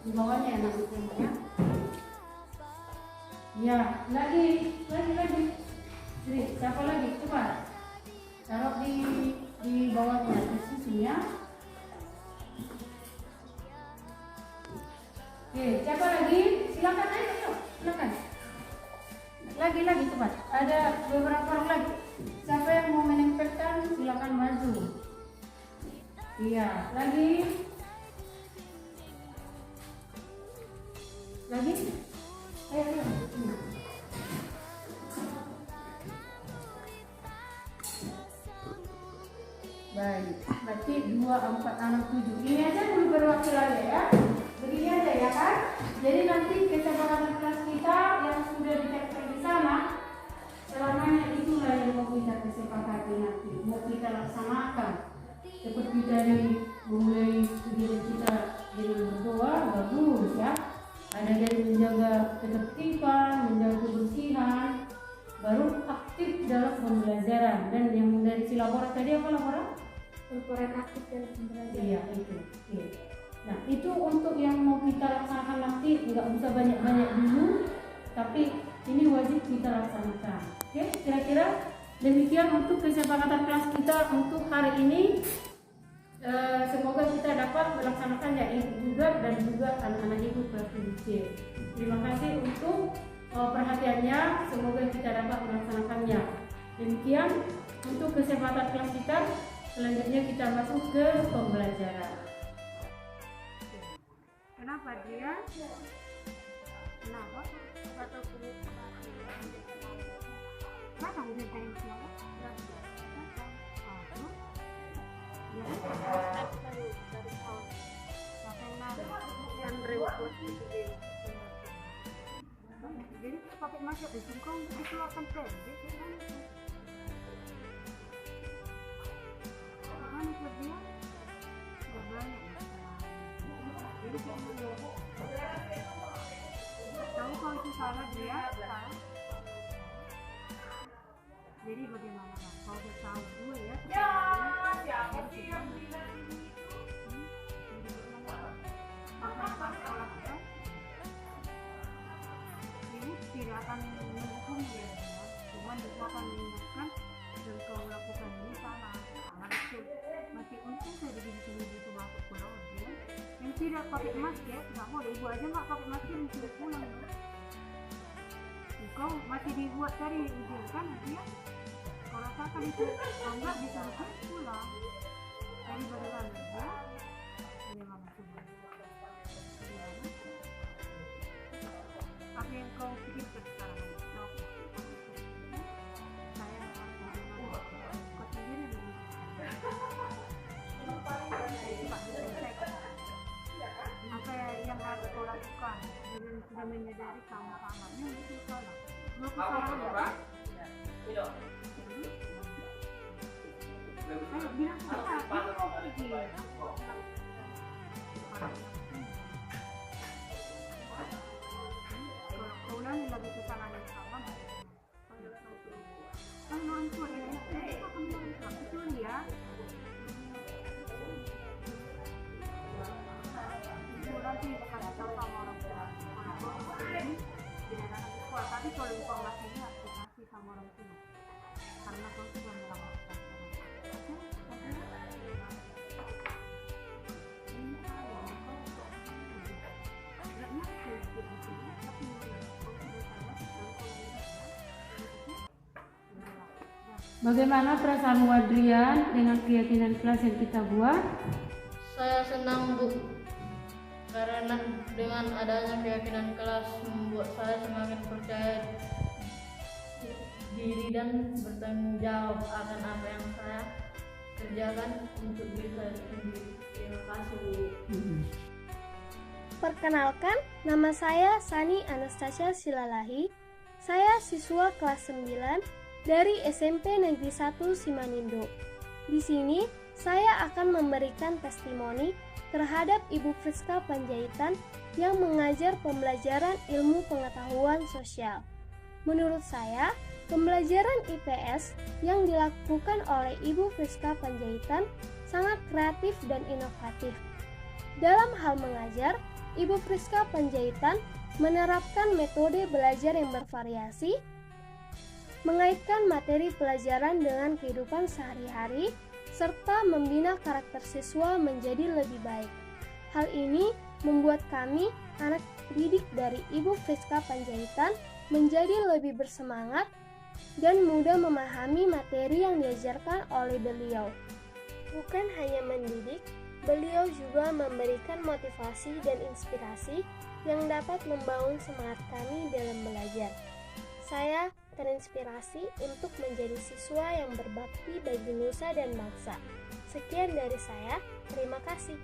Di bawahnya ya nanti ya. Ya, lagi. Jadi, siapa lagi? Cepat. Taruh di bawahnya, di susunya. Oke, siapa lagi? Silakan ayo, silakan. Lagi cepat. Ada beberapa orang lagi. Siapa yang mau menempelkan? Silakan maju. Iya, lagi. Ayo. Baik, berarti 2, 4, 6, 7. Ini aja dulu perwakilannya ya. Begini aja ya kan. Jadi nanti kesepakatan kelas kita yang sudah ditempel di sana, selamanya itulah yang mau kita kesepakati nanti, mau kita laksanakan. Seperti tadi mulai kegiatan kita dengan berdoa, bagus ya. Ada dari menjaga ketertiban, menjaga kebersihan, baru aktif dalam pembelajaran. Dan yang dari si laporan tadi apa laporan? Berperan aktif dalam pembelajaran. Iya itu. Oke. Nah itu untuk yang mau kita laksanakan nanti, nggak usah banyak-banyak dulu, tapi ini wajib kita laksanakan. Oke, kira-kira Demikian untuk kesepakatan kelas kita untuk hari ini. Semoga kita dapat melaksanakannya, ibu juga dan juga anak-anak ibu kelas C. Terima kasih untuk perhatiannya. Semoga kita dapat melaksanakannya. Demikian untuk kesempatan kelas kita. Selanjutnya kita masuk ke pembelajaran. Kenapa dia? Kenapa? Atau mana udah dari siapa? Jadi pakai masuk di singkong untuk dikeluarkan pendek. Mana dia? Gak banyak. Jadi tahu kalau itu salah dia salah. Jadi bagaimana Bang? Kalau udah tahu dulu ya. Siapa sih yang bilang ini? Apa sekolah kita? Ibu tidak akan menghukum dia, cuma ibu akan mengingatkan dan kau lakukan ini salah itu. Masih untung saya dibikin ibu masuk pulau dia. Yang tidak pakai masker, nggak boleh. Ibu aja nggak pakai masker sudah pulang. Kau masih dibuat tadi izinkan nanti ya. Kau rasakan itu, kalau nggak disuruh pulang. Jadi bagaimana ya? Bagaimana coba? Apa yang kau pikirkan sekarang? Saya kau sendiri dulu. Apa yang harus kau lakukan? Dan sudah menyadari sama-sama. Ini itu salah. Dua kesalahan. Ayo bilang apa? Ini kau pergi. Kalau ulangi lagi kesalahan yang sama, kalau orang tua ini itu akan berubah. Betul ya? Itu nanti kasih tahu sama orang tua. Orang tua ini tidak ada anak sekolah, tapi kalau informasinya harus dikasih sama orang tua. Karena kau sudah melakukan. Bagaimana perasaanmu Adrian dengan keyakinan kelas yang kita buat? Saya senang Bu, karena dengan adanya keyakinan kelas membuat saya semakin percaya diri dan bertanggung jawab akan apa yang saya kerjakan untuk diri saya sendiri. Terima kasih Bu. Perkenalkan, nama saya Sani Anastasia Silalahi. Saya siswa kelas 9 dari SMP Negeri 1 Simanindo. Di sini, saya akan memberikan testimoni terhadap Ibu Friska Panjaitan yang mengajar pembelajaran ilmu pengetahuan sosial. Menurut saya, pembelajaran IPS yang dilakukan oleh Ibu Friska Panjaitan sangat kreatif dan inovatif. Dalam hal mengajar, Ibu Friska Panjaitan menerapkan metode belajar yang bervariasi, mengaitkan materi pelajaran dengan kehidupan sehari-hari, serta membina karakter siswa menjadi lebih baik. Hal ini membuat kami, anak didik dari Ibu Friska Panjaitan, menjadi lebih bersemangat dan mudah memahami materi yang diajarkan oleh beliau. Bukan hanya mendidik, beliau juga memberikan motivasi dan inspirasi yang dapat membangun semangat kami dalam belajar. Saya terinspirasi untuk menjadi siswa yang berbakti bagi nusa dan bangsa. Sekian dari saya, terima kasih.